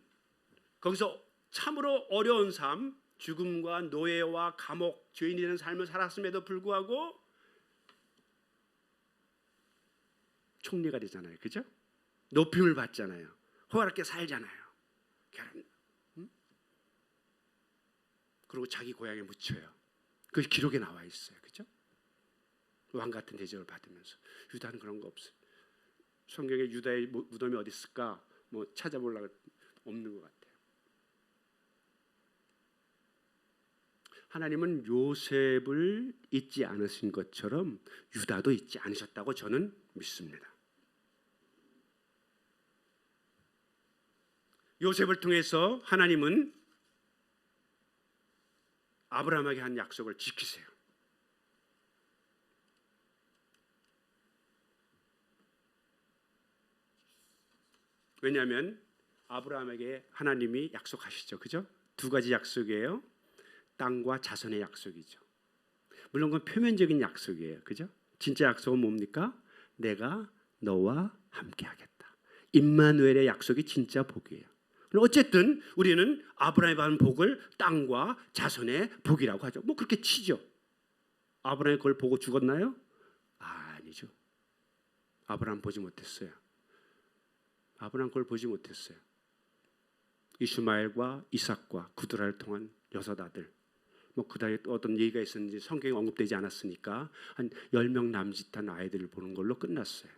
거기서 참으로 어려운 삶, 죽음과 노예와 감옥, 죄인이라는 삶을 살았음에도 불구하고 총리가 되잖아요. 그죠? 높임을 받잖아요. 호화롭게 살잖아요. 결혼. 그리고 자기 고향에 묻혀요. 그 기록에 나와 있어요. 그죠? 왕 같은 대접을 받으면서. 유다는 그런 거 없어요. 성경에 유다의 무덤이 어디 있을까? 찾아보려고 없는 것 같아요. 하나님은 요셉을 잊지 않으신 것처럼 유다도 잊지 않으셨다고 저는 믿습니다. 요셉을 통해서 하나님은 아브라함에게 한 약속을 지키세요. 왜냐하면 아브라함에게 하나님이 약속하시죠. 그죠? 두 가지 약속이에요. 땅과 자손의 약속이죠. 물론 그건 표면적인 약속이에요. 그죠? 진짜 약속은 뭡니까? 내가 너와 함께 하겠다. 임마누엘의 약속이 진짜 복이에요. 어쨌든 우리는 아브라함이 받은 복을 땅과 자손의 복이라고 하죠. 그렇게 치죠. 아브라함이 그걸 보고 죽었나요? 아니죠. 아브라함 보지 못했어요. 아브라함 그걸 보지 못했어요. 이스마엘과 이삭과 구두라를 통한 여섯 아들. 그다음에 또 어떤 얘기가 있었는지 성경에 언급되지 않았으니까 한 10명 남짓한 아이들을 보는 걸로 끝났어요.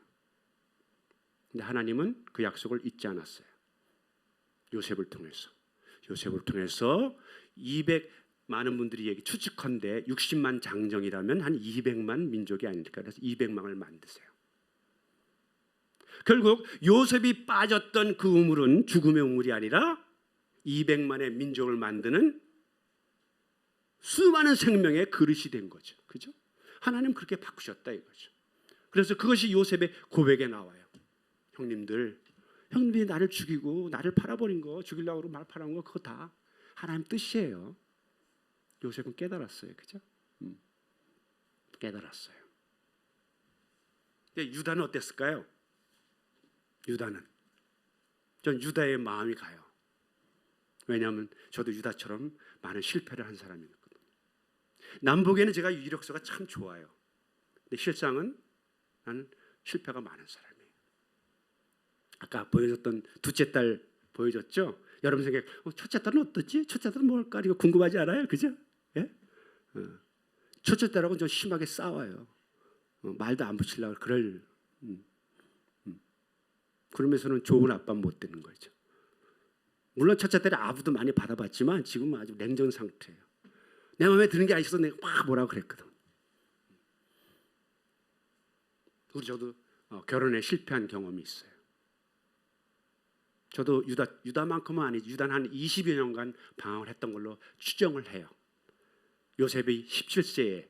근데 하나님은 그 약속을 잊지 않았어요. 요셉을 통해서 200 많은 분들이 추측컨대 60만 장정이라면 한 200만 민족이 아닐까. 그래서 200만을 만드세요. 결국 요셉이 빠졌던 그 우물은 죽음의 우물이 아니라 200만의 민족을 만드는 수많은 생명의 그릇이 된 거죠. 그죠? 하나님 그렇게 바꾸셨다 이거죠. 그래서 그것이 요셉의 고백에 나와요. 형님들이 나를 죽이고 나를 팔아버린 거, 죽이려고 말 팔아온 거 그거 다 하나님 뜻이에요. 요셉은 깨달았어요. 그죠? 깨달았어요. 근데 유다는 어땠을까요? 전 유다의 마음이 가요. 왜냐하면 저도 유다처럼 많은 실패를 한 사람이거든요. 남보기에는 제가 이력서가 참 좋아요. 근데 실상은 나는 실패가 많은 사람이에요. 아까 보여줬던 둘째 딸 보여줬죠? 여러분 생각, 첫째 딸은 어떻지? 첫째 딸은 뭘까? 이거 궁금하지 않아요? 그죠? 예? 첫째 딸하고 좀 심하게 싸워요. 말도 안 붙이려고 그러면서는 좋은 아빠 못 되는 거죠. 물론 첫째 딸이 아부도 많이 받아봤지만 지금은 아주 냉전 상태예요. 내 마음에 드는 게 아니어서 내가 막 뭐라고 그랬거든. 그리고 저도 결혼에 실패한 경험이 있어요. 저도 유다만큼은 아니지, 유다는 한 20여 년간 방황을 했던 걸로 추정을 해요. 요셉이 17세에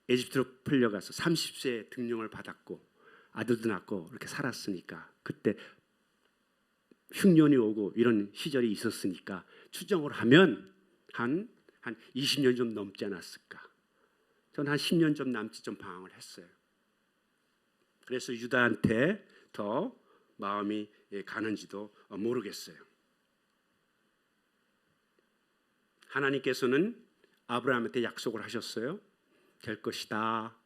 에집트로 풀려가서 30세에 등용을 받았고 아들도 낳고 이렇게 살았으니까, 그때 흉년이 오고 이런 시절이 있었으니까 추정을 하면 한 20년 좀 넘지 않았을까. 저는 한 10년 좀 남짓 좀 방황을 했어요. 그래서 유다한테 더 마음이 가는지도 모르겠어요. 하나님께서는 아브라함한테 약속을 하셨어요. 될 것이다.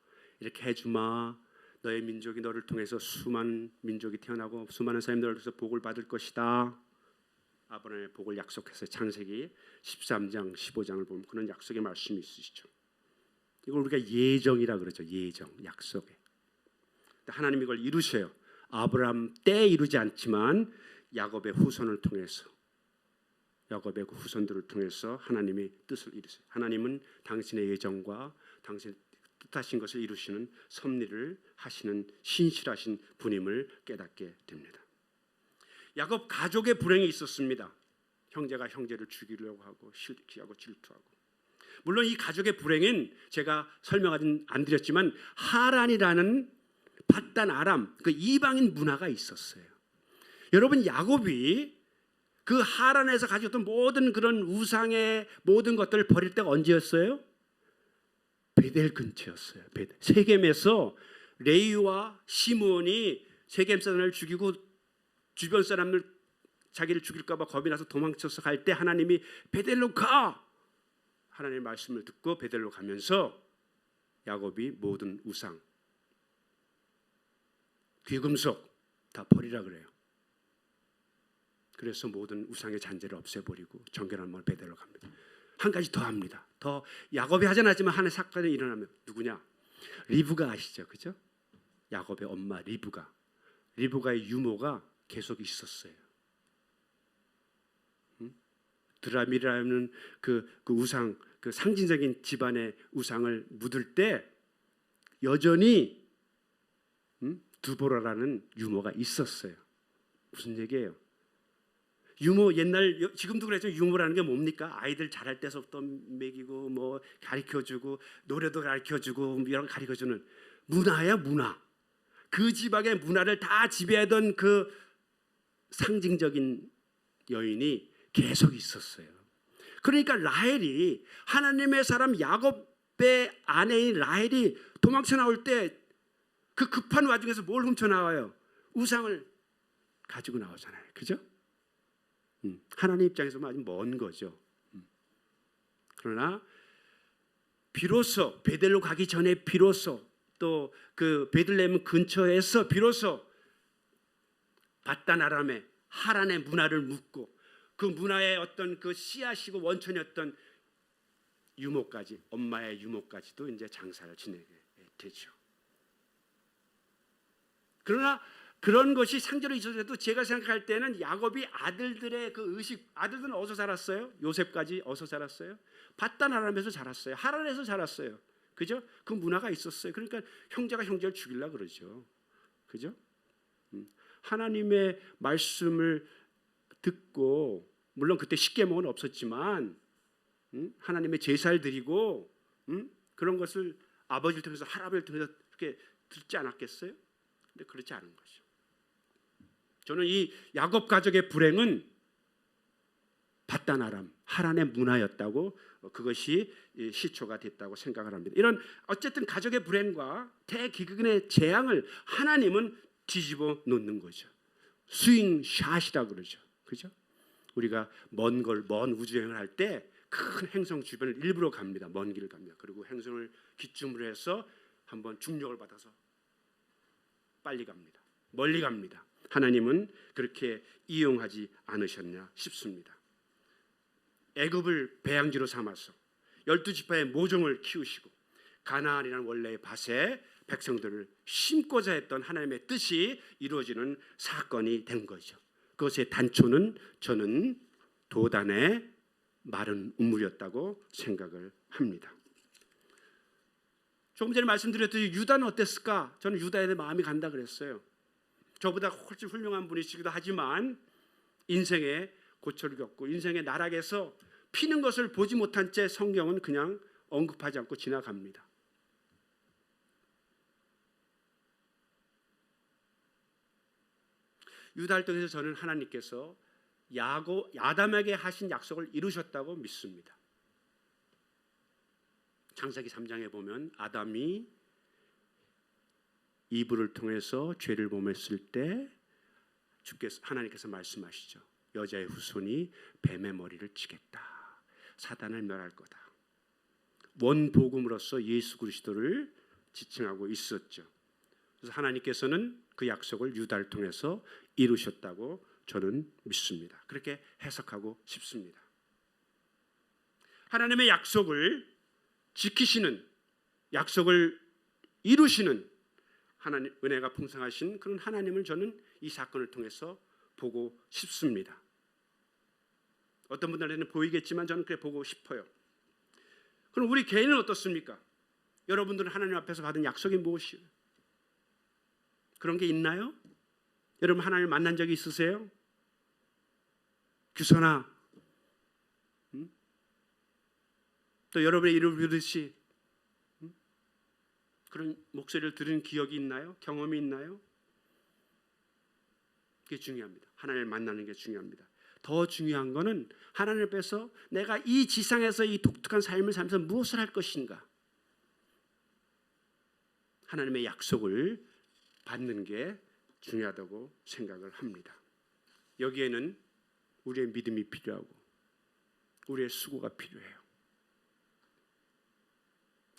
이렇게 해주마. 너의 민족이 너를 통해서 수많은 민족이 태어나고 수많은 사람이 너를 통해서 복을 받을 것이다. 아브라함의 복을 약속해서 창세기 13장 15장을 보면 그런 약속의 말씀이 있으시죠. 이걸 우리가 예정이라 그러죠. 예정, 약속에. 하나님이 이걸 이루셔요. 아브라함 때 이루지 않지만 야곱의 후손을 통해서, 야곱의 그 후손들을 통해서 하나님이 뜻을 이루세요. 하나님은 당신의 예정과 당신의 뜻하신 것을 이루시는 섭리를 하시는 신실하신 분임을 깨닫게 됩니다. 야곱 가족의 불행이 있었습니다. 형제가 형제를 죽이려고 하고 실기하고 질투하고. 물론 이 가족의 불행은 제가 설명 안 드렸지만 하란이라는 밧단 아람, 그 이방인 문화가 있었어요. 여러분, 야곱이 그 하란에서 가졌던 모든 그런 우상의 모든 것들을 버릴 때가 언제였어요? 베델 근처였어요. 베델. 세겜에서 레위와 시므온이 세겜 사람을 죽이고 주변 사람들 자기를 죽일까 봐 겁이 나서 도망쳐서 갈 때 하나님이 베델로 가! 하나님의 말씀을 듣고 베델로 가면서 야곱이 모든 우상, 귀금속 다 버리라 그래요. 그래서 모든 우상의 잔재를 없애버리고 정결한 마음으로 베델로 갑니다. 한 가지 더 합니다. 더 야곱이 하진 않지만 하나의 사건이 일어나면 누구냐? 리브가 아시죠? 그죠? 야곱의 엄마 리브가. 리브가의 유모가 계속 있었어요. 드라미라는 그 우상, 그 상징적인 집안의 우상을 묻을 때 여전히 두보라라는 유모가 있었어요. 무슨 얘기예요? 유모, 옛날 지금도 그랬죠. 유모라는 게 뭡니까? 아이들 자랄 때서부터 먹이고 뭐 가르쳐주고 노래도 가르쳐주고 이런 가르쳐주는 문화야, 문화. 그 지방의 문화를 다 지배하던 그 상징적인 여인이 계속 있었어요. 그러니까 라헬이, 하나님의 사람 야곱의 아내인 라헬이 도망쳐 나올 때 그 급한 와중에서 뭘 훔쳐 나와요? 우상을 가지고 나오잖아요. 그죠? 하나님 입장에서 아주 먼 거죠. 그러나 비로소 베델로 가기 전에 비로소 또 그 베들레헴 근처에서 비로소 밧단 아람의 하란의 문화를 묻고 그 문화의 어떤 그 씨앗이고 원천이었던 유모까지, 엄마의 유모까지도 이제 장사를 지내게 되죠. 그러나 그런 것이 상대로 있어도 제가 생각할 때는 야곱이 아들들의 그 의식, 아들들은 어디서 자랐어요? 요셉까지 어디서 자랐어요? 밧단 아람에서 자랐어요. 하란에서 자랐어요. 그죠? 그 문화가 있었어요. 그러니까 형제가 형제를 죽이려고 그러죠. 그죠? 하나님의 말씀을 듣고, 물론 그때 십계명은 없었지만 하나님의 제사를 드리고 그런 것을 아버지를 통해서 할아버지를 통해서 그렇게 듣지 않았겠어요? 근데 그렇지 않은 거죠. 저는 이 야곱 가족의 불행은 밧단 아람, 하란의 문화였다고, 그것이 시초가 됐다고 생각을 합니다. 이런 어쨌든 가족의 불행과 대기근의 재앙을 하나님은 뒤집어 놓는 거죠. 스윙샷이라고 그러죠. 그죠? 우리가 먼 우주여행을 할 때 큰 행성 주변을 일부러 갑니다. 먼 길을 갑니다. 그리고 행성을 기점으로 해서 한번 중력을 받아서 빨리 갑니다. 멀리 갑니다. 하나님은 그렇게 이용하지 않으셨냐 싶습니다. 애굽을 배양지로 삼아서 12지파의 모종을 키우시고 가나안이라는 원래의 밭에 백성들을 심고자 했던 하나님의 뜻이 이루어지는 사건이 된 거죠. 그것의 단초는 저는 도단의 마른 우물이었다고 생각을 합니다. 조금 전에 말씀드렸듯이 유다는 어땠을까? 저는 유다에 대해 마음이 간다 그랬어요. 저보다 훨씬 훌륭한 분이시기도 하지만 인생의 고초를 겪고 인생의 나락에서 피는 것을 보지 못한 채 성경은 그냥 언급하지 않고 지나갑니다. 유다 활동에서 저는 하나님께서 아담에게 하신 약속을 이루셨다고 믿습니다. 창세기 3장에 보면 아담이 이브를 통해서 죄를 범했을 때 하나님께서 말씀하시죠. 여자의 후손이 뱀의 머리를 치겠다. 사단을 멸할 거다. 원복음으로서 예수 그리스도를 지칭하고 있었죠. 그래서 하나님께서는 그 약속을 유다를 통해서 이루셨다고 저는 믿습니다. 그렇게 해석하고 싶습니다. 하나님의 약속을 지키시는, 약속을 이루시는 하나님, 은혜가 풍성하신 그런 하나님을 저는 이 사건을 통해서 보고 싶습니다. 어떤 분들에게는 보이겠지만 저는 그렇게 보고 싶어요. 그럼 우리 개인은 어떻습니까? 여러분들은 하나님 앞에서 받은 약속이 무엇이에요? 그런 게 있나요? 여러분 하나님을 만난 적이 있으세요? 규선아, 또 여러분의 이름을 부르듯이 그런 목소리를 들은 기억이 있나요? 경험이 있나요? 그게 중요합니다. 하나님을 만나는 게 중요합니다. 더 중요한 거는 하나님 앞에서 내가 이 지상에서 이 독특한 삶을 살면서 무엇을 할 것인가, 하나님의 약속을 받는 게 중요하다고 생각을 합니다. 여기에는 우리의 믿음이 필요하고 우리의 수고가 필요해요.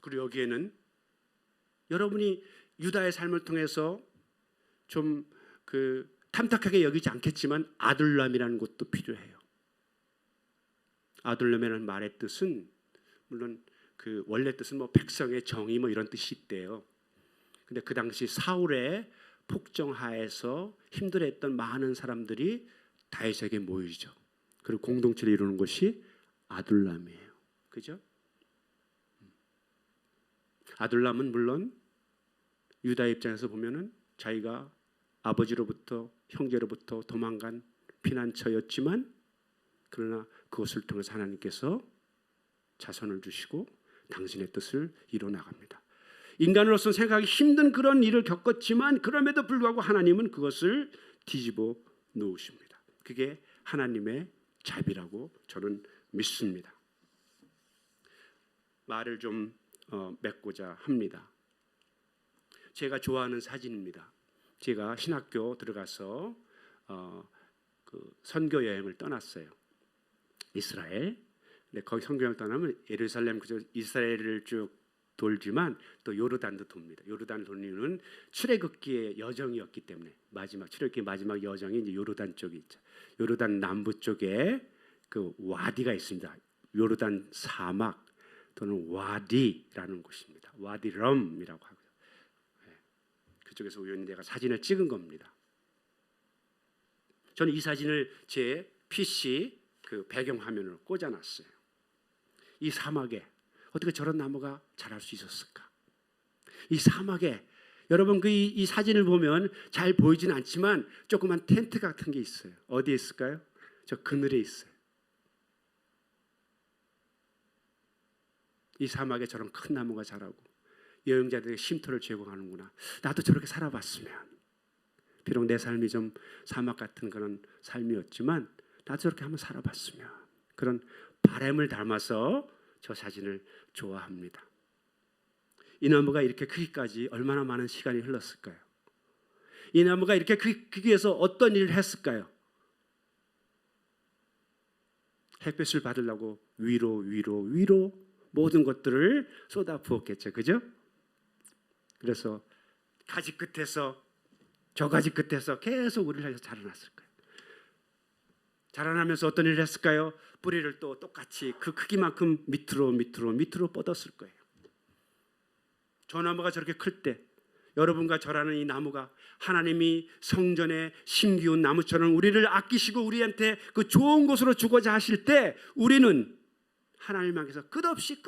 그리고 여기에는 여러분이 유다의 삶을 통해서 좀 탐탁하게 여기지 않겠지만 아둘람이라는 것도 필요해요. 아둘람이라는 말의 뜻은 물론 그 원래 뜻은 뭐 백성의 정의 뭐 이런 뜻이 있대요. 근데 그 당시 사울의 폭정하에서 힘들어했던 많은 사람들이 다윗에게 모이죠. 그리고 공동체를 이루는 것이 아둘람이에요. 그죠? 아둘람은 물론 유다 입장에서 보면은 자기가 아버지로부터 형제로부터 도망간 피난처였지만 그러나 그것을 통해서 하나님께서 자손을 주시고 당신의 뜻을 이뤄 나갑니다. 인간으로서는 생각하기 힘든 그런 일을 겪었지만 그럼에도 불구하고 하나님은 그것을 뒤집어 놓으십니다. 그게 하나님의 자비라고 저는 믿습니다. 말을 좀 맺고자 합니다. 제가 좋아하는 사진입니다. 제가 신학교 들어가서 선교 여행을 떠났어요. 이스라엘. 근데 거기 선교 여행 떠나면 예루살렘 그저 이스라엘을 쭉 돌지만 또 요르단도 돕니다. 요르단을 돌리는 출애굽기의 여정이었기 때문에 마지막 출애굽기 마지막 여정이 이제 요르단 쪽이 있죠. 요르단 남부 쪽에 그 와디가 있습니다. 요르단 사막 또는 와디라는 곳입니다. 와디럼이라고 하고요. 그쪽에서 우연히 내가 사진을 찍은 겁니다. 저는 이 사진을 제 PC 그 배경 화면으로 꽂아놨어요. 이 사막에 어떻게 저런 나무가 자랄 수 있었을까? 이 사막에 여러분 이 사진을 보면 잘 보이진 않지만 조그만 텐트 같은 게 있어요. 어디에 있을까요? 저 그늘에 있어요. 이 사막에 저런 큰 나무가 자라고 여행자들에게 쉼터를 제공하는구나. 나도 저렇게 살아봤으면. 비록 내 삶이 좀 사막 같은 그런 삶이었지만 나도 저렇게 한번 살아봤으면. 그런 바람을 담아서 저 사진을 좋아합니다. 이 나무가 이렇게 크기까지 얼마나 많은 시간이 흘렀을까요? 이 나무가 이렇게 크기 위해서 어떤 일을 했을까요? 햇빛을 받으려고 위로 모든 것들을 쏟아 부었겠죠. 그죠? 그래서 가지 끝에서 저 가지 끝에서 계속 우리를 위해서 자라났을 거예요. 자라나면서 어떤 일을 했을까요? 뿌리를 또 똑같이 그 크기만큼 밑으로 뻗었을 거예요. 저 나무가 저렇게 클 때 여러분과 저라는 이 나무가 하나님이 성전에 심기운 나무처럼 우리를 아끼시고 우리한테 그 좋은 곳으로 주고자 하실 때 우리는 하나님 향해서 끝없이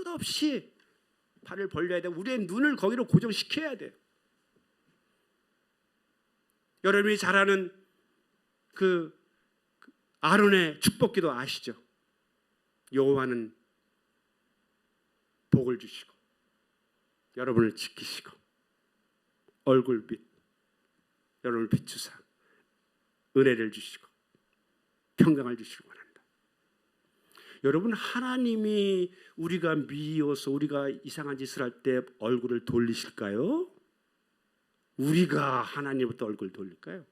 발을 벌려야 돼. 우리의 눈을 거기로 고정시켜야 돼. 여러분이 잘 아는 그 아론의 축복기도 아시죠? 여호와는 복을 주시고 여러분을 지키시고 얼굴빛 여러분을 비추사 은혜를 주시고 평강을 주시고 원한다. 여러분 하나님이 우리가 미워서 우리가 이상한 짓을 할 때 얼굴을 돌리실까요? 우리가 하나님부터 얼굴 돌릴까요?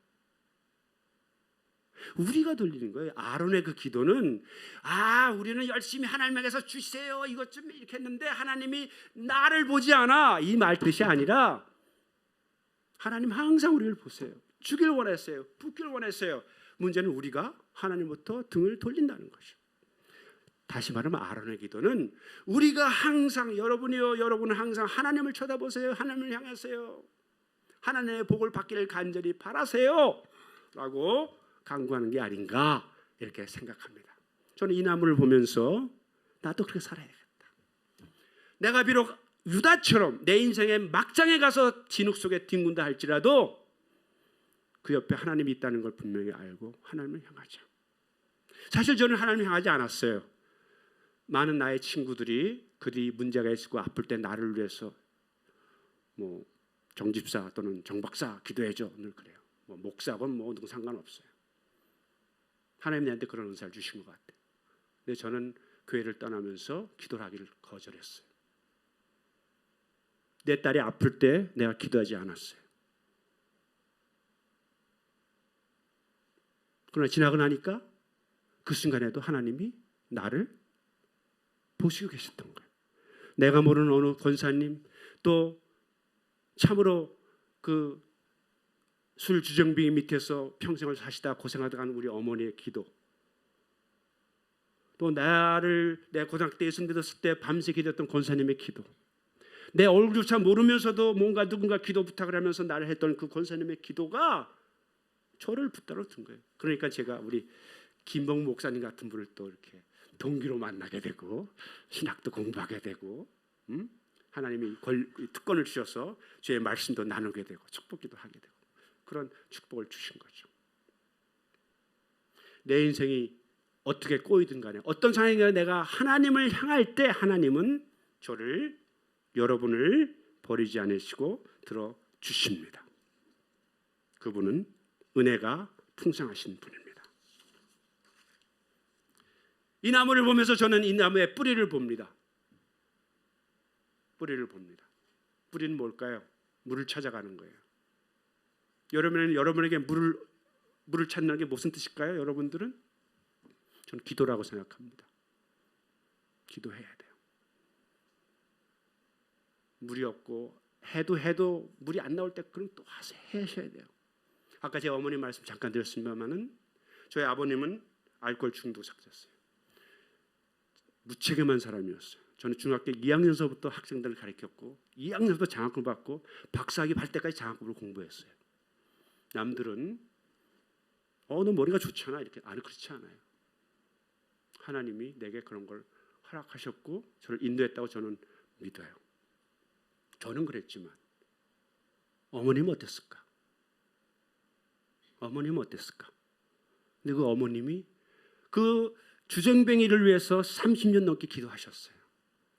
우리가 돌리는 거예요. 아론의 그 기도는 우리는 열심히 하나님에게서 주세요 이것 좀 이렇게 했는데 하나님이 나를 보지 않아 이 말 뜻이 아니라 하나님 항상 우리를 보세요. 주길 원했어요. 붙길 원했어요. 문제는 우리가 하나님부터 등을 돌린다는 것이죠. 다시 말하면 아론의 기도는 우리가 항상 여러분은 항상 하나님을 쳐다보세요. 하나님을 향하세요. 하나님의 복을 받기를 간절히 바라세요 라고 강구하는 게 아닌가 이렇게 생각합니다. 저는 이 나무를 보면서 나도 그렇게 살아야겠다. 내가 비록 유다처럼 내 인생의 막장에 가서 진흙 속에 뒹군다 할지라도 그 옆에 하나님이 있다는 걸 분명히 알고 하나님을 향하자. 사실 저는 하나님을 향하지 않았어요. 많은 나의 친구들이 그들이 문제가 있고 아플 때 나를 위해서 뭐 정집사 또는 정박사 기도해줘 늘 그래요. 뭐 목사건 뭐 누구 상관없어요. 하나님 나한테 그런 은사를 주신 것 같아요. 근데 저는 교회를 떠나면서 기도를 하기를 거절했어요. 내 딸이 아플 때 내가 기도하지 않았어요. 그러나 지나고 나니까 그 순간에도 하나님이 나를 보시고 계셨던 거예요. 내가 모르는 어느 권사님, 또 참으로 그 술 주정뱅이 밑에서 평생을 사시다 고생하다가 우리 어머니의 기도, 또 나를 내 고등학교 때 예수 믿었을 때 밤새 기도했던 권사님의 기도, 내 얼굴조차 모르면서도 뭔가 누군가 기도 부탁을 하면서 나를 했던 그 권사님의 기도가 저를 붙들어 둔 거예요. 그러니까 제가 우리 김봉 목사님 같은 분을 또 이렇게 동기로 만나게 되고 신학도 공부하게 되고 하나님이 특권을 주셔서 주의 말씀도 나누게 되고 축복기도 하게 되고 그런 축복을 주신 거죠. 내 인생이 어떻게 꼬이든 간에 어떤 상황이든 내가 하나님을 향할 때 하나님은 저를 여러분을 버리지 않으시고 들어주십니다. 그분은 은혜가 풍성하신 분입니다. 이 나무를 보면서 저는 이 나무의 뿌리를 봅니다. 뿌리를 봅니다. 뿌리는 뭘까요? 물을 찾아가는 거예요. 여러분에게 물을 찾는 게 무슨 뜻일까요? 여러분들은? 저는 기도라고 생각합니다. 기도해야 돼요. 물이 없고 해도 물이 안 나올 때 그럼 또 와서 해셔야 돼요. 아까 제 어머니 말씀 잠깐 드렸습니다만은 저희 아버님은 알코올 중독자였어요. 무책임한 사람이었어요. 저는 중학교 2학년서부터 학생들을 가르쳤고 2학년부터 장학금을 받고 박사학위 받을 때까지 장학금을 공부했어요. 남들은 너 머리가 좋잖아 이렇게 그렇지 않아요. 하나님이 내게 그런 걸 허락하셨고 저를 인도했다고 저는 믿어요. 저는 그랬지만 어머님은 어땠을까? 근데 그 어머님이 그 주정뱅이를 위해서 30년 넘게 기도하셨어요.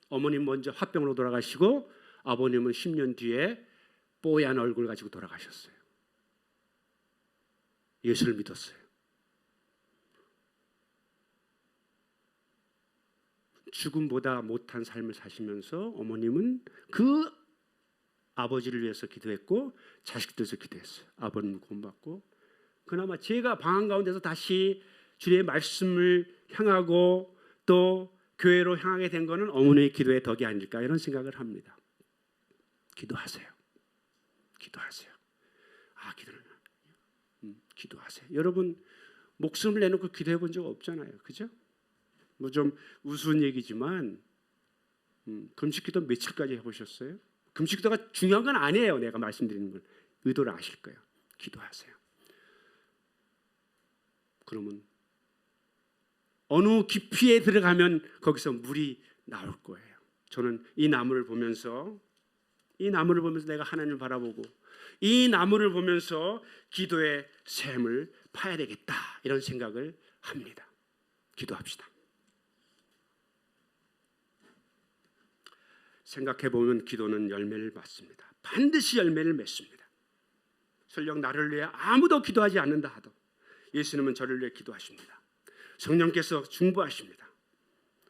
어머님 먼저 화병으로 돌아가시고 아버님은 10년 뒤에 뽀얀 얼굴 가지고 돌아가셨어요. 예수를 믿었어요. 죽음보다 못한 삶을 사시면서 어머님은 그 아버지를 위해서 기도했고 자식들 위해서 기도했어요. 아버님 구원받고 그나마 제가 방 한가운데서 다시 주님의 말씀을 향하고 또 교회로 향하게 된 것은 어머니의 기도의 덕이 아닐까 이런 생각을 합니다. 기도하세요. 기도하세요. 여러분 목숨을 내놓고 기도해 본 적 없잖아요. 그죠? 뭐 좀 우스운 얘기지만 금식기도 며칠까지 해보셨어요? 금식기도가 중요한 건 아니에요. 내가 말씀드리는 건 의도를 아실 거예요. 기도하세요. 그러면 어느 깊이에 들어가면 거기서 물이 나올 거예요. 저는 이 나무를 보면서 내가 하나님을 바라보고 이 나무를 보면서 기도의 샘을 파야 되겠다 이런 생각을 합니다. 기도합시다. 생각해 보면 기도는 열매를 맺습니다. 반드시 열매를 맺습니다. 설령 나를 위해 아무도 기도하지 않는다 하도 예수님은 저를 위해 기도하십니다. 성령께서 중보하십니다.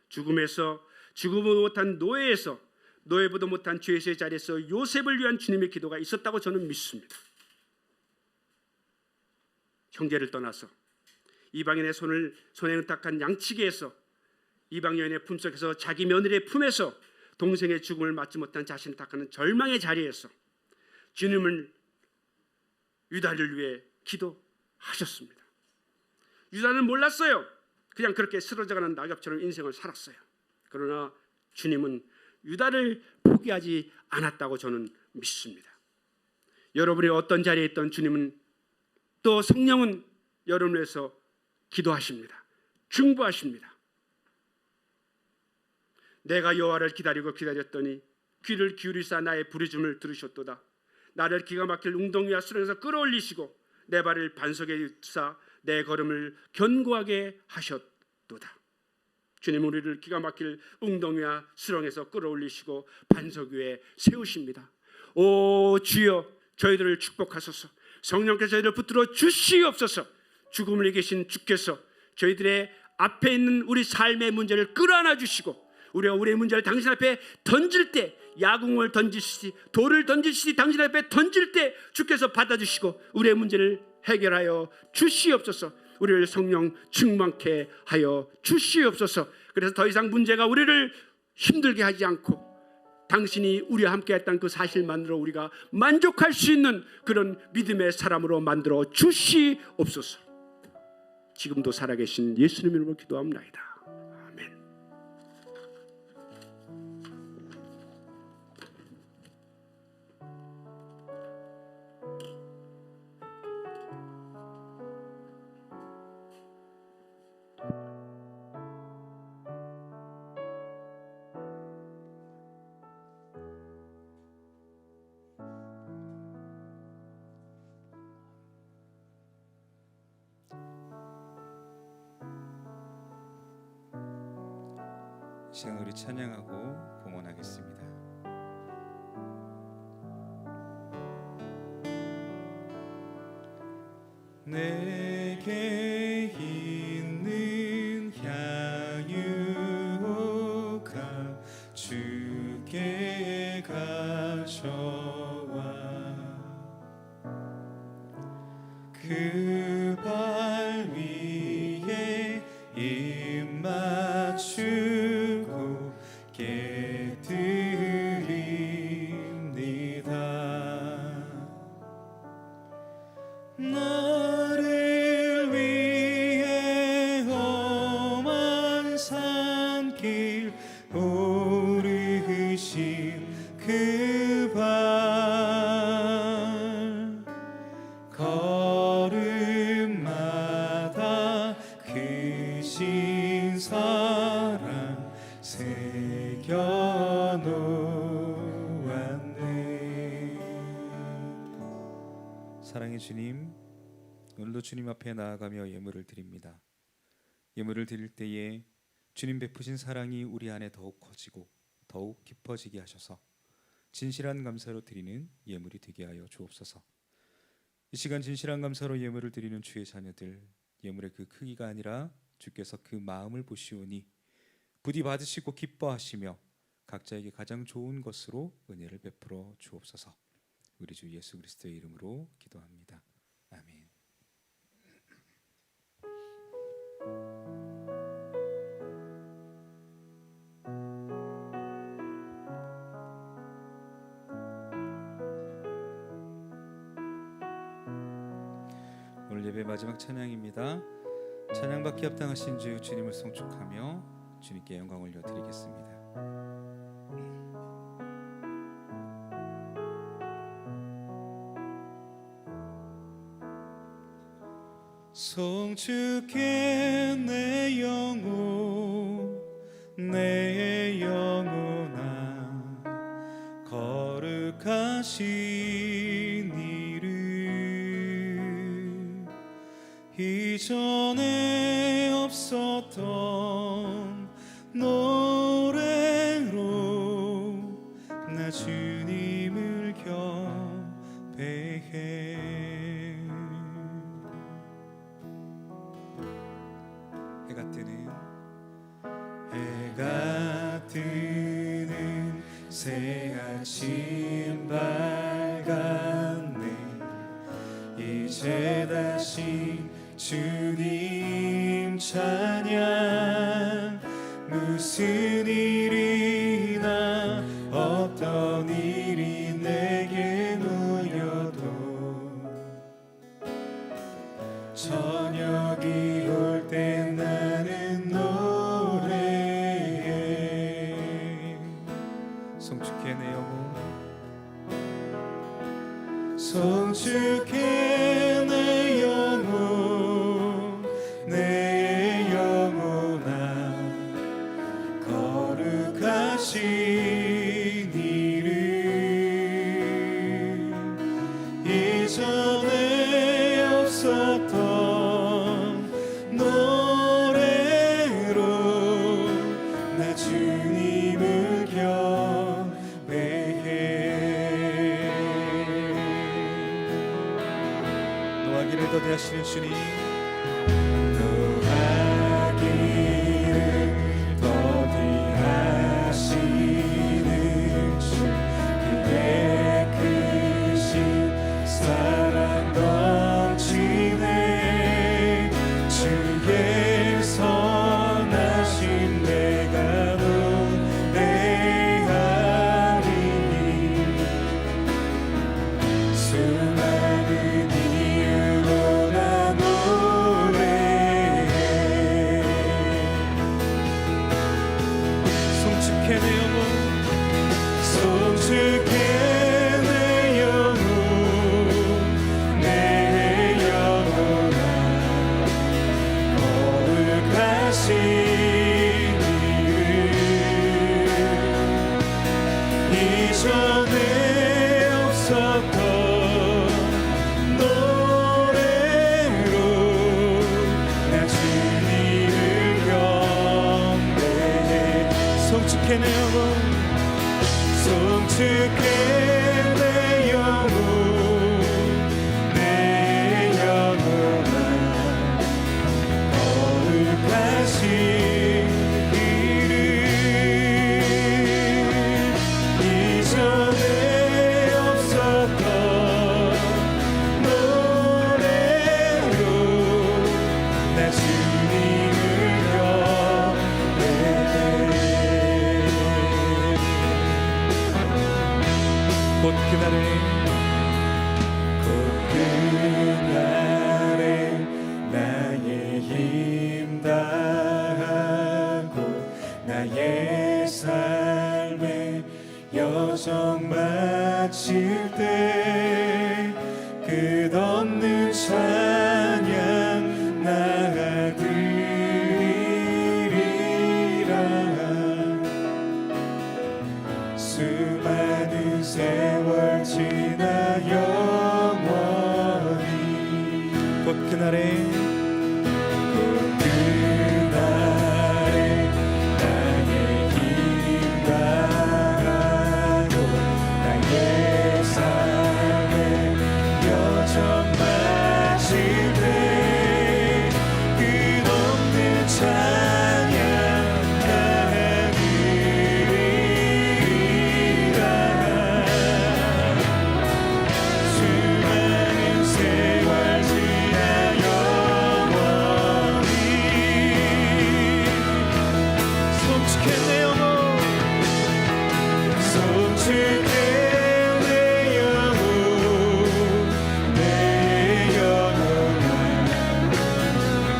죽음을 못한 노예에서 노예보다 못한 죄의 자리에서 요셉을 위한 주님의 기도가 있었다고 저는 믿습니다. 형제를 떠나서 이방인의 손에 의탁한 양치기에서 이방 여인의 품속에서 자기 며느리의 품에서 동생의 죽음을 맞지 못한 자신을 탁하는 절망의 자리에서 주님을 유다를 위해 기도하셨습니다. 유다는 몰랐어요. 그냥 그렇게 쓰러져가는 낙엽처럼 인생을 살았어요. 그러나 주님은 유다를 포기하지 않았다고 저는 믿습니다. 여러분이 어떤 자리에 있던 주님은 또 성령은 여러분을 위해서 기도하십니다. 중보하십니다. 내가 여호와를 기다리고 기다렸더니 귀를 기울이사 나의 부르짖음을 들으셨도다. 나를 기가 막힐 웅덩이와 수렁에서 끌어올리시고 내 발을 반석에 두사 내 걸음을 견고하게 하셨도다. 주님, 우리를 기가 막힐 웅덩이와 수렁에서 끌어올리시고 반석 위에 세우십니다. 오 주여, 저희들을 축복하소서. 성령께서 저희를 붙들어 주시옵소서. 죽음을 이기신 주께서 저희들의 앞에 있는 우리 삶의 문제를 끌어안아 주시고 우리가 우리의 문제를 당신 앞에 던질 때, 야궁을 던지시지 돌을 던지시지 당신 앞에 던질 때 주께서 받아주시고 우리의 문제를 해결하여 주시옵소서. 우리를 성령 충만케 하여 주시옵소서. 그래서 더 이상 문제가 우리를 힘들게 하지 않고 당신이 우리와 함께 했던 그 사실만으로 우리가 만족할 수 있는 그런 믿음의 사람으로 만들어 주시옵소서. 지금도 살아계신 예수님 이름으로 기도합니다. 아멘. 이 시간 우리 찬양하고 봉헌하겠습니다. 내게 있는 향유가 주께 가져와 그 발 위에 입 맞추고 깨드립니다. 나를 위해 험한 산길 오르신 그 발 걸음마다 크신 사랑 새겨놓았네. 사랑의 주님, 오늘도 주님 앞에 나아가며 예물을 드립니다. 예물을 드릴 때에 주님 베푸신 사랑이 우리 안에 더욱 커지고 더욱 깊어지게 하셔서 진실한 감사로 드리는 예물이 되게 하여 주옵소서. 이 시간 진실한 감사로 예물을 드리는 주의 자녀들, 예물의 그 크기가 아니라 주께서 그 마음을 보시오니 부디 받으시고 기뻐하시며 각자에게 가장 좋은 것으로 은혜를 베풀어 주옵소서. 우리 주 예수 그리스도의 이름으로 기도합니다. 아멘. 오늘 예배 마지막 찬양입니다. 찬양받기 합당하신 주 주님을 송축하며 주님께 영광 올려드리겠습니다. 송축해 내 영혼 내 영혼아 거룩하신 이름 이전에 없었던 노래로 나 주님을 경배해. 해가 뜨는 새 아침 밝았네. 이제 다시 주님 찬양. 무슨 일이나 어떤 일이 내게 놓여도 저녁이 올 때 나는 노래해. 송축해 내 영혼 송축해 내 영혼 이전에 없었던 노래로 나 주님을 경배해. 노하 길을 더디하시는 주님, 노하 길을 더디하시는 주, 그의 크신 사랑 넘치네. 주의 선하심 내가 노래하리니, 수많은 이유로 나 노래해. 송축해 내 영혼, 송축해 내 영혼, 내 영혼아. 거룩하신 이름, 이전에 없었던 노래로 나 주님을 경배해. 송축해 내 영혼, 송축해 내 영혼, 내 영혼아. 거룩하신 이름, 이전에 없었던 노래로 나 주님을 경배해. 곧 그날에, 곧 그날에 나의 힘 다하고 나의 삶의 여정 마칠 때 끝없는 찬양 나아드리리라. 수많은 세월 지나 영원히, 곧 그날에, 곧 그날에 나의 힘 다하고 나의 삶의 여정 마칠 때 끝없는 찬양 나아드리리라. 수많은 세월 지나 영원히, 송축해 내 영혼, 송축해 내 영혼, 내 영혼아.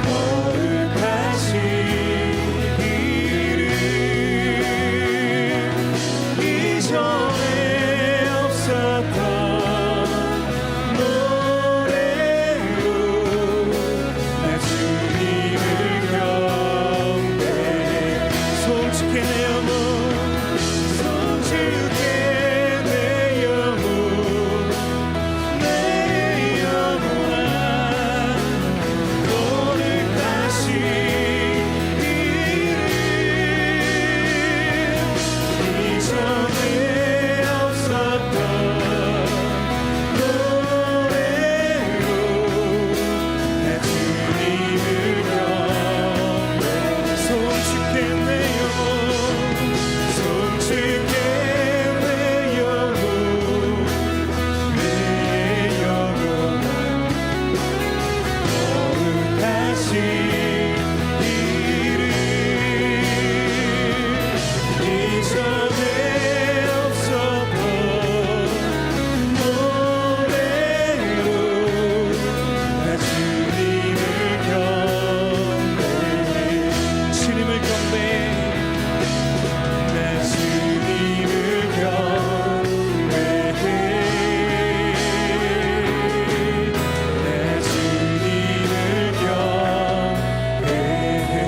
거룩하신 이름, 이전에 없었던 노래로 나 주님을 경배해. 송축해 내 영혼, 송축해 내 영혼, 내 영혼아. 거룩하신 이름, 이전에 없었던 노래로 나 주님을 경배해. 송축해 내 영혼, 송축해 내 영혼, 내 영혼아. 거룩하신 이름, 이전에 없었던 노래로 나 주님을 경배해. 주님을 경배해. 나 주님을 경배해. 나 주님을 경배해.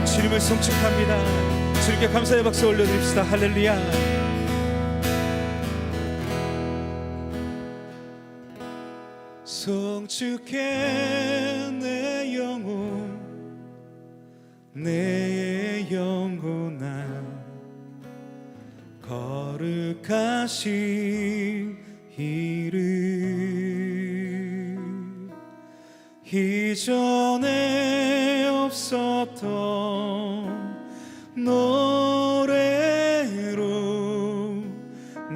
주님을 송축합니다. 주님께 감사의 박수 올려드립시다. 할렐루야. 송축해 내 영혼 내 영혼아 거룩하신 이름 이전에 없었던 노래로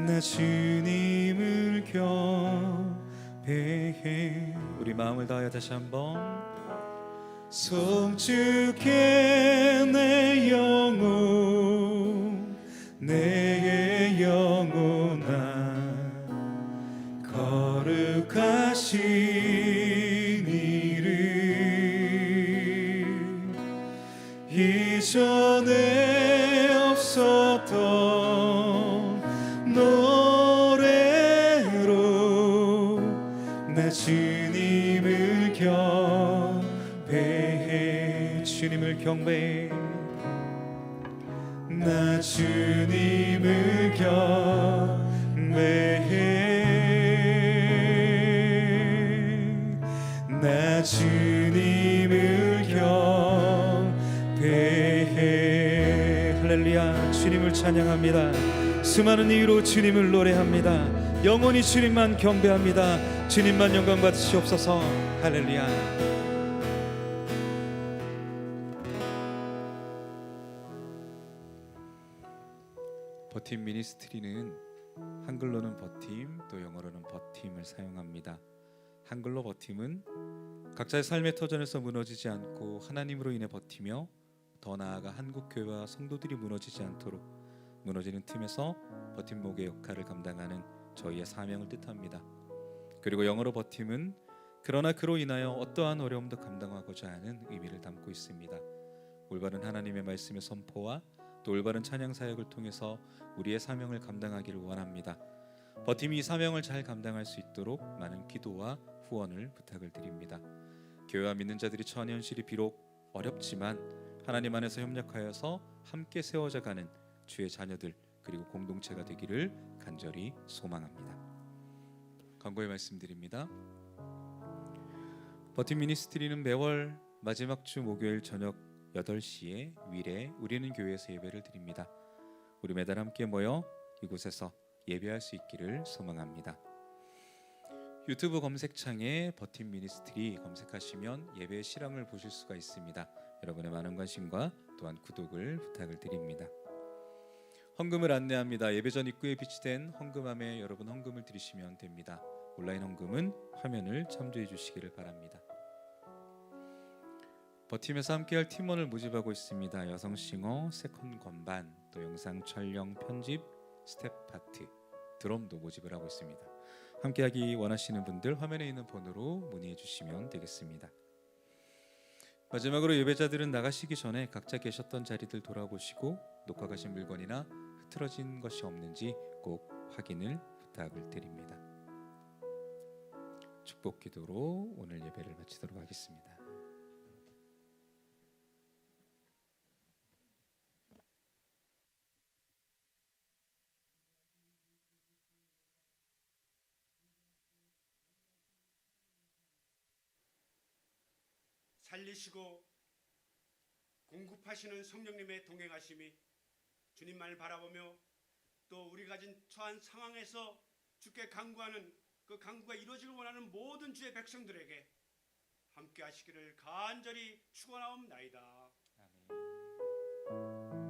나 주님을 경배해. 우리 마음을 다하여 다시 한번 송축해 내 영혼 내 영혼아 거룩하신 이름 이전에 없었던 노래로 나 주님을 경배해. 주님을 경배해. 나 주님을 경배해. 나 주님을 경배해. 할렐루야. 주님을 찬양합니다. 수많은 이유로 주님을 노래합니다. 영원히 주님만 경배합니다. 주님만 영광 받으시옵소서. 할렐루야. 버팀 미니스트리는 한글로는 버팀 또 영어로는 버팀을 사용합니다. 한글로 버팀은 각자의 삶의 터전에서 무너지지 않고 하나님으로 인해 버티며 더 나아가 한국교회와 성도들이 무너지지 않도록 무너지는 틈에서 버팀목의 역할을 감당하는 저희의 사명을 뜻합니다. 그리고 영어로 버팀은 그러나 그로 인하여 어떠한 어려움도 감당하고자 하는 의미를 담고 있습니다. 올바른 하나님의 말씀의 선포와 또 올바른 찬양 사역을 통해서 우리의 사명을 감당하기를 원합니다. 버팀이 이 사명을 잘 감당할 수 있도록 많은 기도와 후원을 부탁을 드립니다. 교회와 믿는 자들이 처한 현실이 비록 어렵지만 하나님 안에서 협력하여서 함께 세워져가는 주의 자녀들 그리고 공동체가 되기를 간절히 소망합니다. 광고의 말씀드립니다. 버팀 미니스트리는 매월 마지막 주 목요일 저녁 8시에 위례 우리는 교회에서 예배를 드립니다. 우리 매달 함께 모여 이곳에서 예배할 수 있기를 소망합니다. 유튜브 검색창에 버팀 미니스트리 검색하시면 예배의 실황을 보실 수가 있습니다. 여러분의 많은 관심과 또한 구독을 부탁을 드립니다. 헌금을 안내합니다. 예배 전 입구에 비치된 헌금함에 여러분 헌금을 드리시면 됩니다. 온라인 헌금은 화면을 참조해 주시기를 바랍니다. 버팀에서 함께할 팀원을 모집하고 있습니다. 여성 싱어, 세컨 건반, 또 영상 촬영, 편집, 스텝 파트, 드럼도 모집을 하고 있습니다. 함께하기 원하시는 분들 화면에 있는 번호로 문의해 주시면 되겠습니다. 마지막으로 예배자들은 나가시기 전에 각자 계셨던 자리들 돌아보시고 녹화 가신 물건이나 흐트러진 것이 없는지 꼭 확인을 부탁을 드립니다. 축복 기도로 오늘 예배를 마치도록 하겠습니다. 살리시고 공급하시는 성령님의 동행하심이 주님만을 바라보며 또 우리가 가진 처한 상황에서 주께 간구하는 그 간구가 이루어지길 원하는 모든 주의 백성들에게 함께 하시기를 간절히 축원하옵나이다. 아멘.